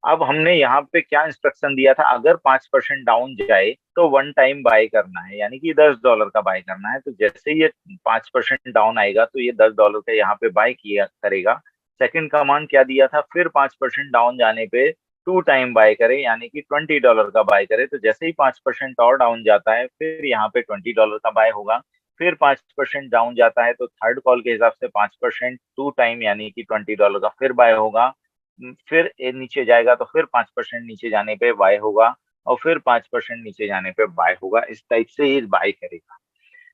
अब हमने यहाँ पे क्या इंस्ट्रक्शन दिया था, अगर 5% डाउन जाए तो वन टाइम बाय करना है, यानी कि $10 का बाय करना है। तो जैसे ही ये 5% डाउन आएगा, तो ये $10 का यहाँ पे बाय किया करेगा। सेकंड कमांड क्या दिया था, फिर 5% डाउन जाने पे टू टाइम बाय करे, यानी कि $20 का बाय करे। तो जैसे ही 5% और डाउन जाता है, फिर यहाँ पे $20 का बाय होगा। फिर 5% डाउन जाता है, तो थर्ड कॉल के हिसाब से 5% टू टाइम यानी कि $20 का फिर बाय होगा। फिर ये नीचे जाएगा, तो फिर 5% नीचे जाने पे बाय होगा, और फिर 5% नीचे जाने पे बाय होगा। इस टाइप से ये बाय करेगा।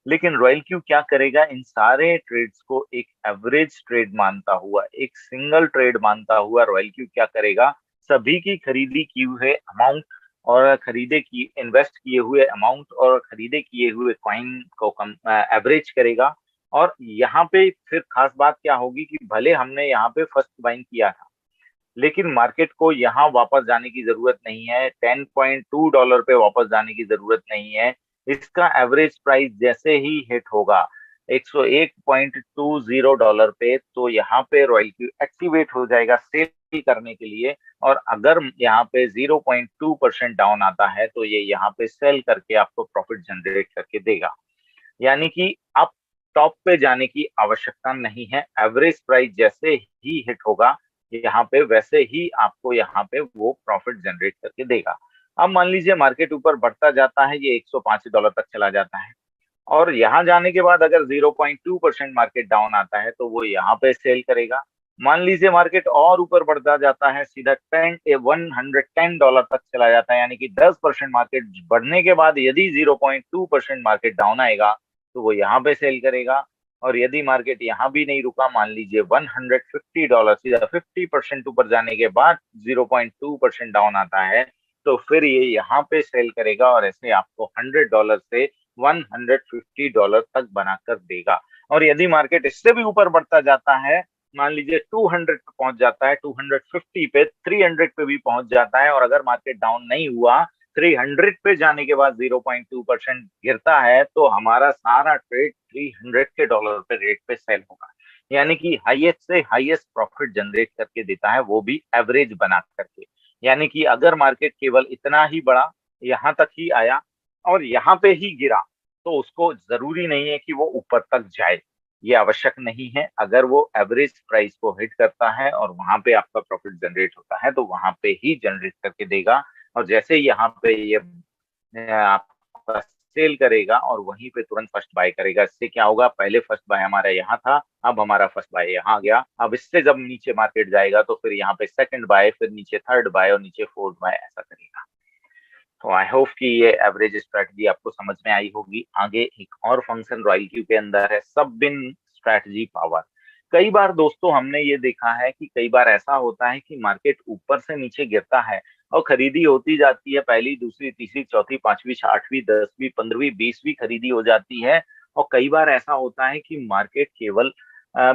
लेकिन रॉयल क्यू क्या करेगा, इन सारे ट्रेड्स को एक एवरेज ट्रेड मानता हुआ, एक सिंगल ट्रेड मानता हुआ रॉयल क्यू क्या करेगा, सभी की खरीदी की हुए अमाउंट और खरीदे की इन्वेस्ट किए हुए अमाउंट और खरीदे किए हुए कॉइन को एवरेज करेगा। और यहाँ पे फिर खास बात क्या होगी कि भले हमने यहाँ पे फर्स्ट बाइंग किया था, लेकिन मार्केट को यहाँ वापस जाने की जरूरत नहीं है, $10.2 पे वापस जाने की जरूरत नहीं है। इसका एवरेज प्राइस जैसे ही हिट होगा $101.20 पे, तो यहाँ पे रॉयल क्यू एक्टिवेट हो जाएगा सेल करने के लिए। और अगर यहाँ पे 0.2% डाउन आता है, तो ये यहाँ पे सेल करके आपको प्रॉफिट जनरेट करके देगा। यानी कि आप टॉप पे जाने की आवश्यकता नहीं है, एवरेज प्राइस जैसे ही हिट होगा यहाँ पे, वैसे ही आपको यहाँ पे वो प्रॉफिट जनरेट करके देगा। अब मान लीजिए मार्केट ऊपर बढ़ता जाता है, ये $105 तक चला जाता है, और यहाँ जाने के बाद अगर 0.2% मार्केट डाउन आता है, तो वो यहाँ पे सेल करेगा। मान लीजिए मार्केट और ऊपर बढ़ता जाता है, सीधा $110 तक चला जाता है, यानी कि 10% मार्केट बढ़ने के बाद यदि 0.2% मार्केट डाउन आएगा तो वो यहाँ पे सेल करेगा। और यदि मार्केट यहाँ भी नहीं रुका, मान लीजिए $150, सीधा 50% ऊपर जाने के बाद 0.2% डाउन आता है, तो फिर ये यहाँ पे सेल करेगा और ऐसे आपको $100 से $150 तक बनाकर देगा। और यदि मार्केट इससे भी ऊपर बढ़ता जाता है, मान लीजिए 200 पे पहुंच जाता है, 250 पे, 300 पे भी पहुंच जाता है, और अगर मार्केट डाउन नहीं हुआ, 300 पे जाने के बाद 0.2% गिरता है, तो हमारा सारा ट्रेड 300 के डॉलर पे रेट पे सेल होगा। यानी कि हाईएस्ट से हाईएस्ट प्रॉफिट जनरेट करके देता है, वो भी एवरेज बना करके। यानी कि अगर मार्केट केवल इतना ही बढ़ा, यहाँ तक ही आया और यहाँ पे ही गिरा, तो उसको जरूरी नहीं है कि वो ऊपर तक जाए, ये आवश्यक नहीं है। अगर वो एवरेज प्राइस को हिट करता है और वहां पे आपका प्रॉफिट जनरेट होता है, तो वहां पे ही जनरेट करके देगा। और जैसे यहाँ पे ये आपका सेल करेगा और वहीं पे तुरंत फर्स्ट बाय करेगा, इससे क्या होगा, पहले फर्स्ट बाय हमारा यहाँ था, अब हमारा फर्स्ट बाय यहाँ आ गया। अब इससे जब नीचे मार्केट जाएगा तो फिर यहाँ पे सेकंड बाय, फिर नीचे थर्ड बाय और नीचे फोर्थ बाय, ऐसा करेगा। तो आई होप कि ये एवरेज स्ट्रेटजी आपको समझ में आई होगी। आगे एक और फंक्शन रॉयल क्यू के अंदर है, सब बिन स्ट्रेटजी पावर। कई बार दोस्तों हमने ये देखा है कि कई बार ऐसा होता है कि मार्केट ऊपर से नीचे गिरता है और खरीदी होती जाती है, पहली दूसरी तीसरी चौथी पांचवी छठवीं 10वीं 15वीं 20वीं खरीदी हो जाती है। और कई बार ऐसा होता है कि मार्केट केवल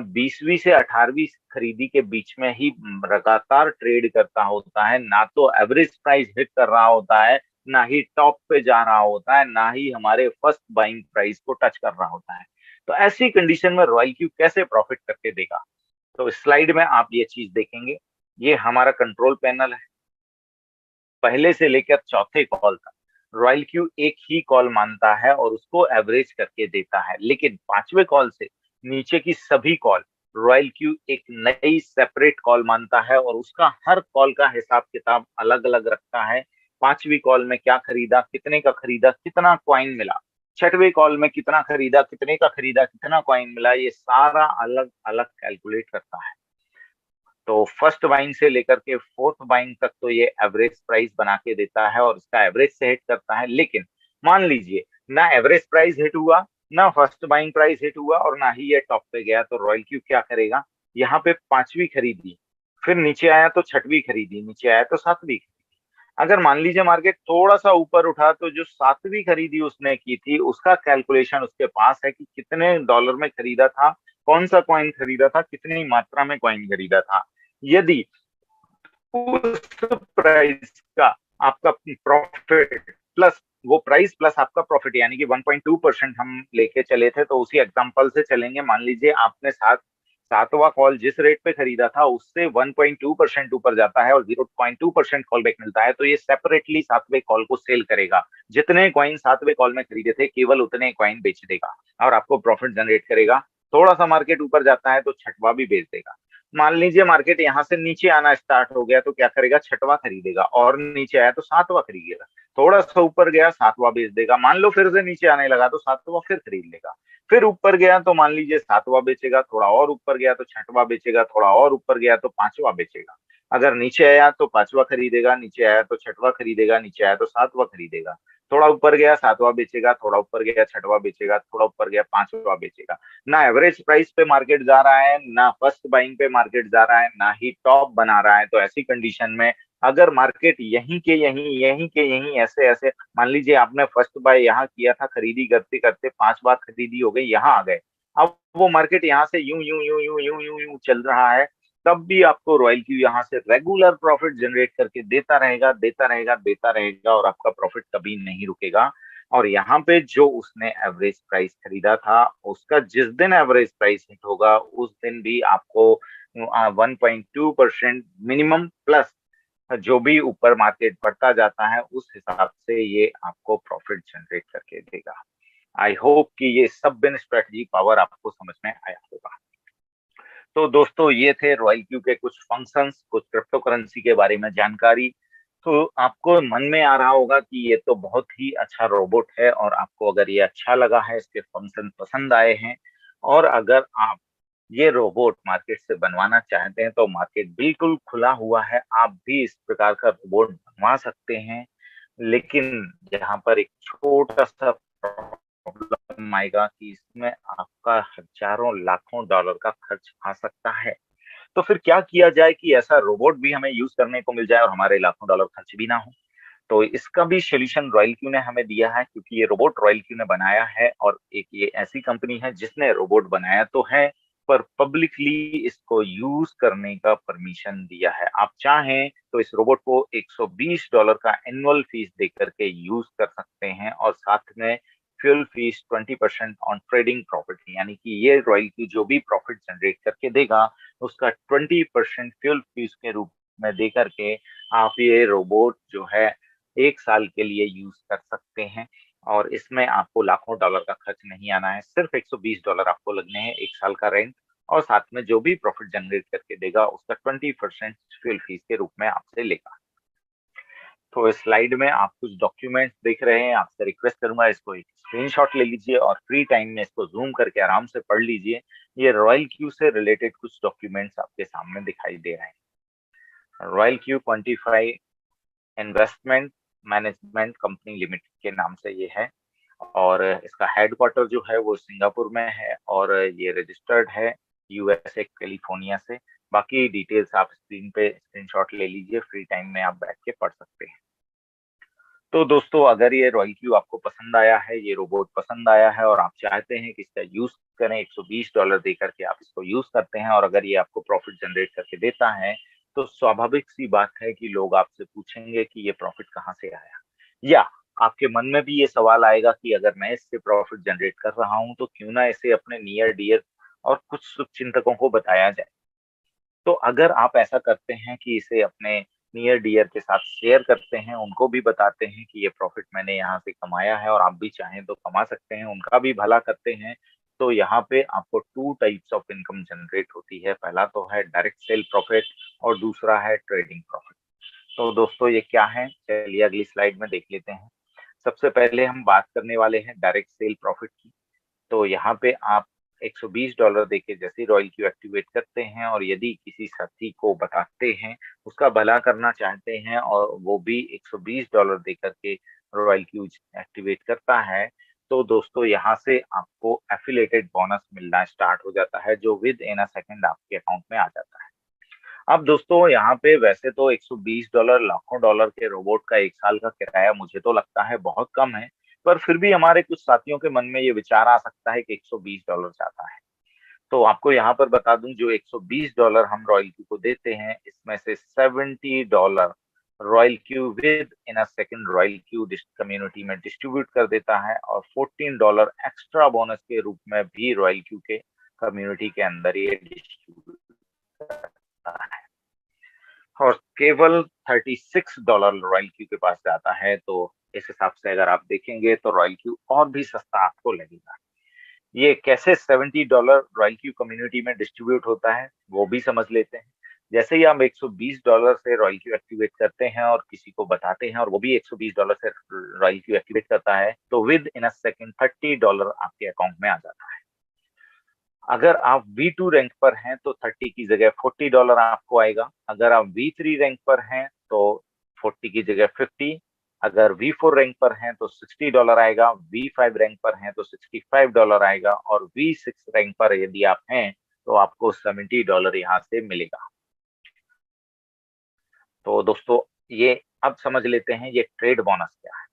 20वीं से 18वीं खरीदी के बीच में ही लगातार ट्रेड करता होता है, ना तो एवरेज प्राइस हिट कर रहा होता है, ना ही टॉप पे जा रहा होता है, ना ही हमारे फर्स्ट बाइंग प्राइस को टच कर रहा होता है। तो ऐसी कंडीशन में रॉयल क्यू कैसे प्रॉफिट करके देगा? तो इस स्लाइड में आप ये चीज देखेंगे, ये हमारा कंट्रोल पैनल है। पहले से लेकर चौथे कॉल तक रॉयल क्यू एक ही कॉल मानता है और उसको एवरेज करके देता है, लेकिन पांचवे कॉल से नीचे की सभी कॉल रॉयल क्यू एक नई सेपरेट कॉल मानता है और उसका हर कॉल का हिसाब किताब अलग अलग रखता है। पांचवी कॉल में क्या खरीदा, कितने का खरीदा, कितना कॉइन मिला, छठवें कॉल में कितना खरीदा, कितने का खरीदा, कितना कॉइन मिला, ये सारा अलग अलग कैलकुलेट करता है। तो फर्स्ट बाइंग से लेकर के फोर्थ बाइंग तक तो ये एवरेज प्राइस बना के देता है और इसका एवरेज से हिट करता है। लेकिन मान लीजिए ना एवरेज प्राइस हिट हुआ, ना फर्स्ट बाइंग प्राइस हिट हुआ और ना ही ये टॉप पे गया, तो रॉयल क्यू क्या करेगा, यहाँ पे पांचवी खरीदी, फिर नीचे आया तो छठवीं खरीदी, नीचे आया तो सातवीं खरीदी। अगर मान लीजिए मार्केट थोड़ा सा ऊपर उठा, तो जो सातवीं खरीदी उसने की थी उसका कैलकुलेशन उसके पास है कि कितने डॉलर में खरीदा था, कौन सा कॉइन खरीदा था, कितनी मात्रा में कॉइन खरीदा था। यदि उस प्राइस का आपका प्रॉफिट प्लस वो प्राइस प्लस आपका प्रॉफिट, यानी कि 1.2% हम लेके चले थे, तो उसी एग्जांपल से चलेंगे। मान लीजिए आपने सातवां कॉल जिस रेट पे खरीदा था उससे 1.2% ऊपर जाता है और 0.2% कॉल बैक मिलता है, तो ये सेपरेटली सातवें कॉल को सेल करेगा। जितने कॉइन सातवें कॉल में खरीदे थे केवल उतने कॉइन बेच देगा और आपको प्रॉफिट जनरेट करेगा। थोड़ा सा मार्केट ऊपर जाता है तो छठवा भी बेच देगा। मान लीजिए मार्केट यहाँ से नीचे आना स्टार्ट हो गया, तो क्या करेगा, छठवा खरीदेगा, और नीचे आया तो सातवां खरीदेगा। थोड़ा सा ऊपर गया, सातवां बेच देगा। मान लो फिर से नीचे आने लगा तो सातवां फिर खरीद लेगा। फिर ऊपर गया तो मान लीजिए सातवां बेचेगा, थोड़ा और ऊपर गया तो छठवां बेचेगा, थोड़ा और ऊपर गया तो पांचवा बेचेगा। अगर नीचे आया तो पांचवा खरीदेगा, नीचे आया तो छठवां खरीदेगा, नीचे आया तो सातवां खरीदेगा। थोड़ा ऊपर गया सातवां बेचेगा, थोड़ा ऊपर गया छठवां बेचेगा, थोड़ा ऊपर गया पांचवा बेचेगा। ना एवरेज प्राइस पे मार्केट जा रहा है, ना फर्स्ट बाइंग पे मार्केट जा रहा है, ना ही टॉप बना रहा है। तो ऐसी कंडीशन में अगर मार्केट यहीं के यहीं ऐसे ऐसे, मान लीजिए आपने फर्स्ट बाय यहाँ किया था, खरीदी करते करते 5 बार खरीदी हो गई, यहाँ आ गए, अब वो मार्केट यहाँ से यूं यूं यूं यूं यूं यूं यूं चल रहा है, तब भी आपको रॉयल क्यू यहाँ से रेगुलर प्रॉफिट जनरेट करके देता रहेगा, देता रहेगा, देता रहेगा, और आपका प्रॉफिट कभी नहीं रुकेगा। और यहाँ पे जो उसने एवरेज प्राइस खरीदा था, उसका जिस दिन एवरेज प्राइस हिट होगा उस दिन भी आपको 1.2% मिनिमम प्लस जो भी ऊपर मार्केट बढ़ता जाता है उस हिसाब से ये आपको प्रॉफिट जनरेट करके देगा। आई होप कि ये सब बिन स्ट्रेटजी पावर आपको समझ में आया होगा। तो दोस्तों ये थे रॉयल क्यू के कुछ फंक्शंस, कुछ क्रिप्टो करेंसी के बारे में जानकारी। तो आपको मन में आ रहा होगा कि ये तो बहुत ही अच्छा रोबोट है, और आपको अगर ये अच्छा लगा है, इसके फंक्शन पसंद आए हैं, और अगर आप ये रोबोट मार्केट से बनवाना चाहते हैं तो मार्केट बिल्कुल खुला हुआ है, आप भी इस प्रकार का रोबोट बनवा सकते हैं। लेकिन यहाँ पर एक छोटा सा प्रॉब्लम आएगा कि इसमें आपका हजारों लाखों डॉलर का खर्च आ सकता है। तो फिर क्या किया जाए कि ऐसा रोबोट भी हमें यूज करने को मिल जाए और हमारे लाखों डॉलर खर्च भी ना हो। तो इसका भी सोल्यूशन रॉयल क्यू ने हमें दिया है, क्योंकि ये रोबोट रॉयल क्यू ने बनाया है और एक ये ऐसी कंपनी है जिसने रोबोट बनाया तो है, पर पब्लिकली इसको यूज करने का परमिशन दिया है। आप चाहें तो इस रोबोट को $120 का एनुअल फीस देकर के यूज कर सकते हैं और साथ में fuel fees 20% on trading profit, यानी कि ये रॉयल क्यू जो भी प्रॉफिट जनरेट करके देगा उसका 20% फ्यूल फीस के रूप में दे करके आप ये रोबोट जो है 1 साल के लिए यूज कर सकते हैं। और इसमें आपको लाखों डॉलर का खर्च नहीं आना है, सिर्फ $120 आपको लगने हैं 1 साल का रेंट, और साथ में जो भी प्रॉफिट जनरेट करके देगा उसका 20% फ्यूल फीस के रूप में आपसे लेगा। तो इस स्लाइड में आप कुछ डॉक्यूमेंट्स देख रहे हैं, आपसे रिक्वेस्ट करूंगा इसको एक स्क्रीनशॉट ले लीजिए और फ्री टाइम में इसको जूम करके आराम से पढ़ लीजिए। ये रॉयल क्यू से रिलेटेड कुछ डॉक्यूमेंट्स आपके सामने दिखाई दे रहे हैं। Royal Q quantify investment management company limited के नाम से ये है, और इसका हेडक्वार्टर जो है वो सिंगापुर में है और ये रजिस्टर्ड है यूएसए कैलिफोर्निया से। बाकी डिटेल्स आप स्क्रीन पे स्क्रीनशॉट ले लीजिए, फ्री टाइम में आप बैठ के पढ़ सकते हैं। तो दोस्तों, अगर ये रॉयल क्यू आपको पसंद आया है, ये रोबोट पसंद आया है और आप चाहते हैं कि इसका यूज करें, $120 दे करके आप इसको यूज करते हैं और अगर ये आपको प्रॉफिट जनरेट करके देता है, तो स्वाभाविक सी बात है कि लोग आपसे पूछेंगे कि ये प्रॉफिट कहाँ से आया, या आपके मन में भी ये सवाल आएगा कि अगर मैं इससे प्रॉफिट जनरेट कर रहा हूं तो क्यों ना इसे अपने नियर डियर और कुछ शुभचिंतकों को बताया जाए। तो अगर आप ऐसा करते हैं कि इसे अपने नियर डियर के साथ शेयर करते हैं, उनको भी बताते हैं कि ये प्रॉफिट मैंने यहाँ से कमाया है और आप भी चाहें तो कमा सकते हैं, उनका भी भला करते हैं, तो यहाँ पे आपको two types of income generate होती है। पहला तो है डायरेक्ट सेल प्रॉफिट और दूसरा है ट्रेडिंग प्रॉफिट। तो दोस्तों, ये क्या है, चलिए अगली स्लाइड में देख लेते हैं। सबसे पहले हम बात करने वाले हैं डायरेक्ट सेल प्रॉफिट की। तो यहाँ पे आप $120 देके जैसे रॉयल क्यू एक्टिवेट करते हैं और यदि किसी साथी को बताते हैं, उसका भला करना चाहते हैं और वो भी $120 दे करके रॉयल क्यू एक्टिवेट करता है, तो दोस्तों यहाँ से आपको एफिलेटेड बोनस मिलना स्टार्ट हो जाता है, जो विद इन अ सेकंड आपके अकाउंट में आ जाता है। अब दोस्तों, यहाँ पे वैसे तो $120 लाखों डॉलर के रोबोट का 1 साल का किराया मुझे तो लगता है बहुत कम है, पर फिर भी हमारे कुछ साथियों के मन में ये विचार आ सकता है कि $120 चाहता है। तो आपको यहाँ पर बता दूं, जो $120 हम रॉयल क्यू को देते हैं, इसमें से $70 royal Q with in a second royal Q community में डिस्ट्रीब्यूट कर देता है और $14 एक्स्ट्रा बोनस के रूप में भी रॉयल क्यू के कम्युनिटी के अंदर ये डिस्ट्रीब्यूट करता है। और केवल $36 रॉयल क्यू के पास जाता है। तो इस हिसाब से अगर आप देखेंगे तो रॉयल क्यू और भी सस्ता आपको लगेगा। ये कैसे $70 रॉयल क्यू कम्युनिटी में डिस्ट्रीब्यूट होता है वो भी समझ लेते हैं। जैसे ही हम $120 से रॉयल क्यू एक्टिवेट करते हैं और किसी को बताते हैं और वो भी $120 से रॉयल क्यू एक्टिवेट करता है, तो विद इन अ सेकेंड $30 आपके अकाउंट में आ जाता है। अगर आप V2 रैंक पर हैं तो 30 की जगह $40 आपको आएगा। अगर आप V3 रैंक पर हैं तो 40 की जगह 50। अगर V4 रैंक पर हैं तो $60 आएगा। V5 रैंक पर हैं तो $65 आएगा और V6 रैंक पर यदि आप हैं तो आपको $70 यहाँ से मिलेगा। तो दोस्तों, ये अब समझ लेते हैं ये ट्रेड बोनस क्या है।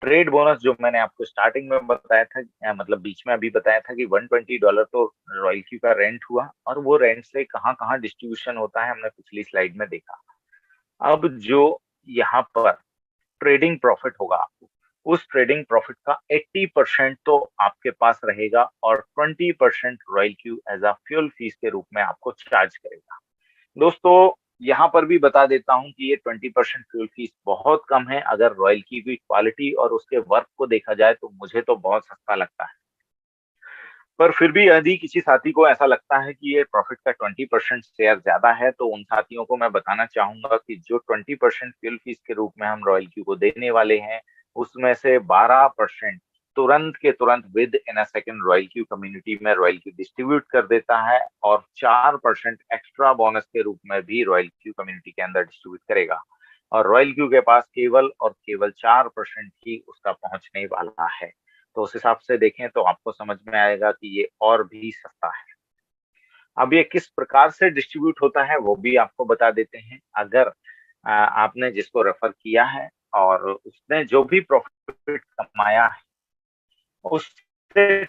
ट्रेड बोनस जो मैंने आपको स्टार्टिंग में बताया था, मतलब बीच में अभी बताया था कि $120 तो रॉयल क्यू का रेंट हुआ, और वो रेंट से कहाँ कहाँ डिस्ट्रीब्यूशन होता है हमने पिछली स्लाइड में देखा। अब जो यहाँ पर ट्रेडिंग प्रॉफिट होगा आपको, उस ट्रेडिंग प्रॉफिट का 80% तो आपके पास रहेगा और 20% Royal Q as a fuel fees के रूप में आपको चार्ज करेगा। दोस्तों, यहाँ पर भी बता देता हूँ कि ये 20% फ्यूल फीस बहुत कम है। अगर रॉयल की भी क्वालिटी और उसके वर्क को देखा जाए तो मुझे तो बहुत सस्ता लगता है। पर फिर भी यदि किसी साथी को ऐसा लगता है कि ये प्रॉफिट का 20% शेयर ज्यादा है, तो उन साथियों को मैं बताना चाहूंगा कि जो 20% फ्यूल फीस के रूप में हम रॉयल क्यू को देने वाले हैं, उसमें से 12% तुरंत के तुरंत with in a second royal Q community में रॉयल क्यू डिस्ट्रीब्यूट कर देता है और 4% एक्स्ट्रा बोनस के रूप में भी रॉयल क्यू कम्युनिटी के अंदर डिस्ट्रीब्यूट करेगा। और रॉयल क्यू के पास केवल और केवल 4% ही उसका पहुंचने वाला है। तो उस हिसाब से देखें तो आपको समझ में आएगा कि ये और भी सस्ता है। अब ये किस प्रकार से डिस्ट्रीब्यूट होता है वो भी आपको बता देते हैं। अगर आपने जिसको रेफर किया है और उसने जो भी प्रॉफिट कमाया है उससे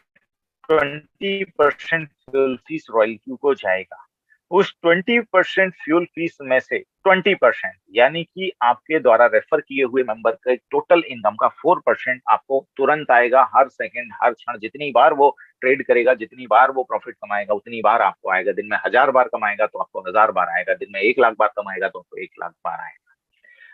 20% फ्यूल फीस रॉयल क्यू को जाएगा। उस 20% फ्यूल फीस में से 20% यानी कि आपके द्वारा रेफर किए हुए मेंबर के टोटल इनकम का 4% आपको तुरंत आएगा। हर सेकंड हर क्षण जितनी बार वो ट्रेड करेगा, जितनी बार वो प्रॉफिट कमाएगा उतनी बार आपको आएगा। दिन में 1000 बार कमाएगा तो आपको 1000 बार आएगा, दिन में 1 लाख बार कमाएगा तो आपको 1 लाख बार आएगा।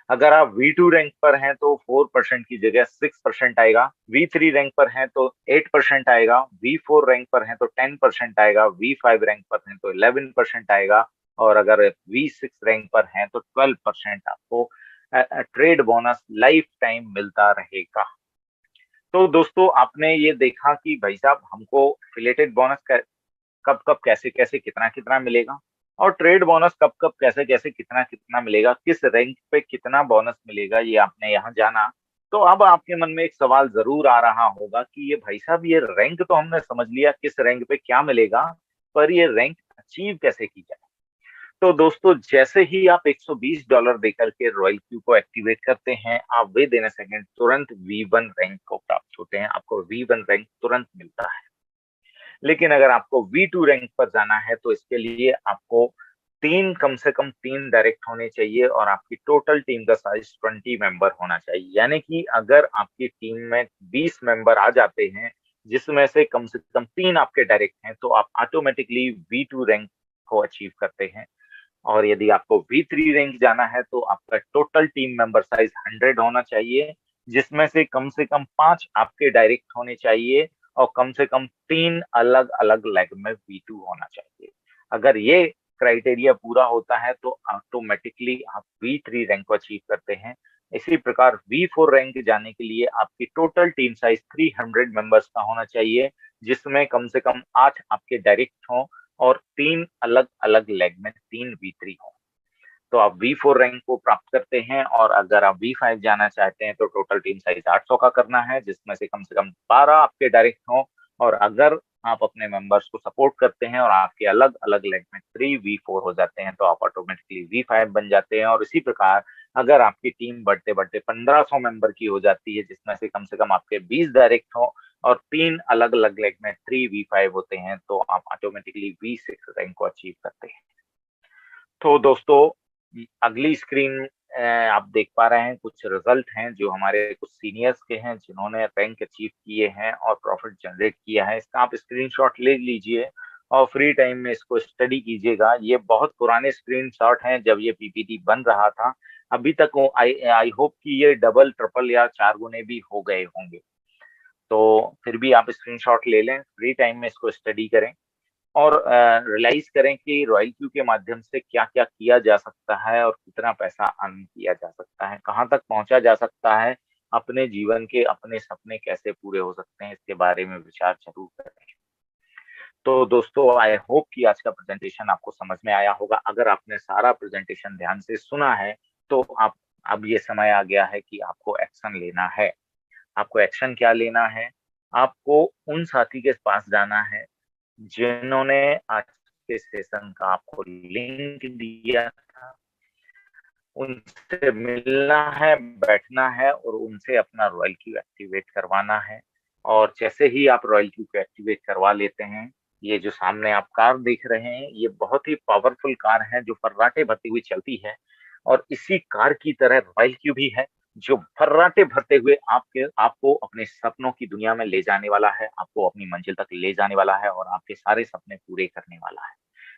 अगर आप V2 रैंक पर हैं तो 4% की जगह 6% आएगा। V3 रैंक पर हैं तो 8% आएगा। V4 रैंक पर हैं तो 10% आएगा। V5 रैंक पर हैं तो 11% आएगा। और अगर V6 रैंक पर हैं तो 12% आपको ट्रेड बोनस लाइफ टाइम मिलता रहेगा। तो दोस्तों आपने ये देखा कि भाई साहब हमको एफिलिएटेड बोनस कब कब कैसे कैसे कितना कितना मिलेगा, और ट्रेड बोनस कब कब कैसे कैसे कितना कितना मिलेगा, किस रैंक पे कितना बोनस मिलेगा, ये आपने यहाँ जाना। तो अब आपके मन में एक सवाल जरूर आ रहा होगा कि ये भाई साहब ये रैंक तो हमने समझ लिया किस रैंक पे क्या मिलेगा, पर ये रैंक अचीव कैसे की जाए। तो दोस्तों जैसे ही आप $120 देकर के रॉयल क्यू को एक्टिवेट करते हैं, आप विद इन अ सेकंड तुरंत V1 रैंक को प्राप्त होते हैं। आपको V1 रैंक तुरंत मिलता है। लेकिन अगर आपको V2 रैंक पर जाना है तो इसके लिए आपको कम से कम तीन डायरेक्ट होने चाहिए और आपकी टोटल टीम का साइज 20 मेंबर होना चाहिए। यानी कि अगर आपकी टीम में 20 मेंबर आ जाते हैं जिसमें से कम तीन आपके डायरेक्ट हैं, तो आप ऑटोमेटिकली V2 रैंक को अचीव करते हैं। और यदि आपको V3 रैंक जाना है तो आपका टोटल टीम मेंबर साइज 100 होना चाहिए, जिसमें से कम 5 आपके डायरेक्ट होने चाहिए और कम से कम 3 अलग अलग लेग में V2 होना चाहिए। अगर ये क्राइटेरिया पूरा होता है तो ऑटोमेटिकली आप V3 रैंक को अचीव करते हैं। इसी प्रकार V4 रैंक जाने के लिए आपकी टोटल टीम साइज 300 मेंबर्स का होना चाहिए, जिसमें कम से कम 8 आपके डायरेक्ट हों और 3 अलग अलग लेग में 3 V3 हो। तो आप V4 रैंक को प्राप्त करते हैं। और अगर आप V5 जाना चाहते हैं तो टोटल टीम साइज 800 का करना है, जिसमें से कम 12 आपके डायरेक्ट हों। और अगर आप अपने मेंबर्स को सपोर्ट करते हैं और आपके अलग अलग लेग में 3V4 हो जाते हैं तो आप ऑटोमेटिकली V5 बन जाते हैं। और इसी प्रकार अगर आपकी टीम बढ़ते बढ़ते 1500 मेंबर की हो जाती है, जिसमें से कम आपके 20 डायरेक्ट हों और 3 अलग अलग लेग में 3V5 होते हैं, तो आप ऑटोमेटिकली V6 रैंक को अचीव करते हैं। तो दोस्तों अगली स्क्रीन आप देख पा रहे हैं कुछ रिजल्ट हैं जो हमारे कुछ सीनियर्स के हैं जिन्होंने रैंक अचीव किए हैं और प्रॉफिट जनरेट किया है। इसका आप स्क्रीनशॉट ले लीजिए और फ्री टाइम में इसको स्टडी कीजिएगा। ये बहुत पुराने स्क्रीनशॉट हैं जब ये पीपीटी बन रहा था। अभी तक आई आई होप कि ये डबल ट्रिपल या 4 गुने भी हो गए होंगे। तो फिर भी आप स्क्रीनशॉट ले लें, फ्री टाइम में इसको स्टडी करें और रियलाइज करें कि रॉयल क्यू के माध्यम से क्या क्या किया जा सकता है और कितना पैसा अर्न किया जा सकता है, कहाँ तक पहुंचा जा सकता है, अपने जीवन के अपने सपने कैसे पूरे हो सकते हैं, इसके बारे में विचार जरूर करें। तो दोस्तों आई होप कि आज का प्रेजेंटेशन आपको समझ में आया होगा। अगर आपने सारा प्रेजेंटेशन ध्यान से सुना है तो आप अब ये समय आ गया है कि आपको एक्शन लेना है। आपको एक्शन क्या लेना है? आपको उन साथी के पास जाना है जिन्होंने आज के सेशन का आपको लिंक दिया था। उनसे मिलना है, बैठना है और उनसे अपना रॉयल क्यू एक्टिवेट करवाना है। और जैसे ही आप रॉयल क्यू को एक्टिवेट करवा लेते हैं, ये जो सामने आप कार देख रहे हैं ये बहुत ही पावरफुल कार है जो फर्राटे भरती हुई चलती है। और इसी कार की तरह रॉयल क्यू भी है जो फर्राटे भरते हुए आपको अपने सपनों की दुनिया में ले जाने वाला है, आपको अपनी मंजिल तक ले जाने वाला है और आपके सारे सपने पूरे करने वाला है।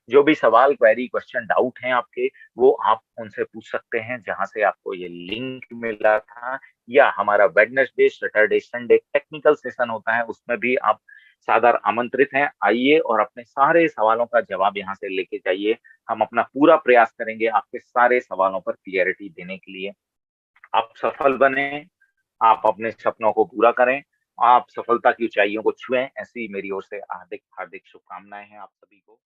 जो भी सवाल, क्वेरी, क्वेश्चन, डाउट हैं आपके, वो आप उनसे पूछ सकते हैं। जहां से आपको ये लिंक मिला था, या हमारा Wednesday, Saturday, Sunday technical session होता है, उसमें भी आप सादर आमंत्रित हैं। आइए और अपने सारे सवालों का जवाब यहाँ से लेके जाइए। हम अपना पूरा प्रयास करेंगे आपके सारे सवालों पर क्लियरिटी देने के लिए। आप सफल बने, आप अपने सपनों को पूरा करें। आप सफलता की ऊंचाइयों को छुएं, ऐसी मेरी ओर से हार्दिक हार्दिक शुभकामनाएं हैं आप सभी को।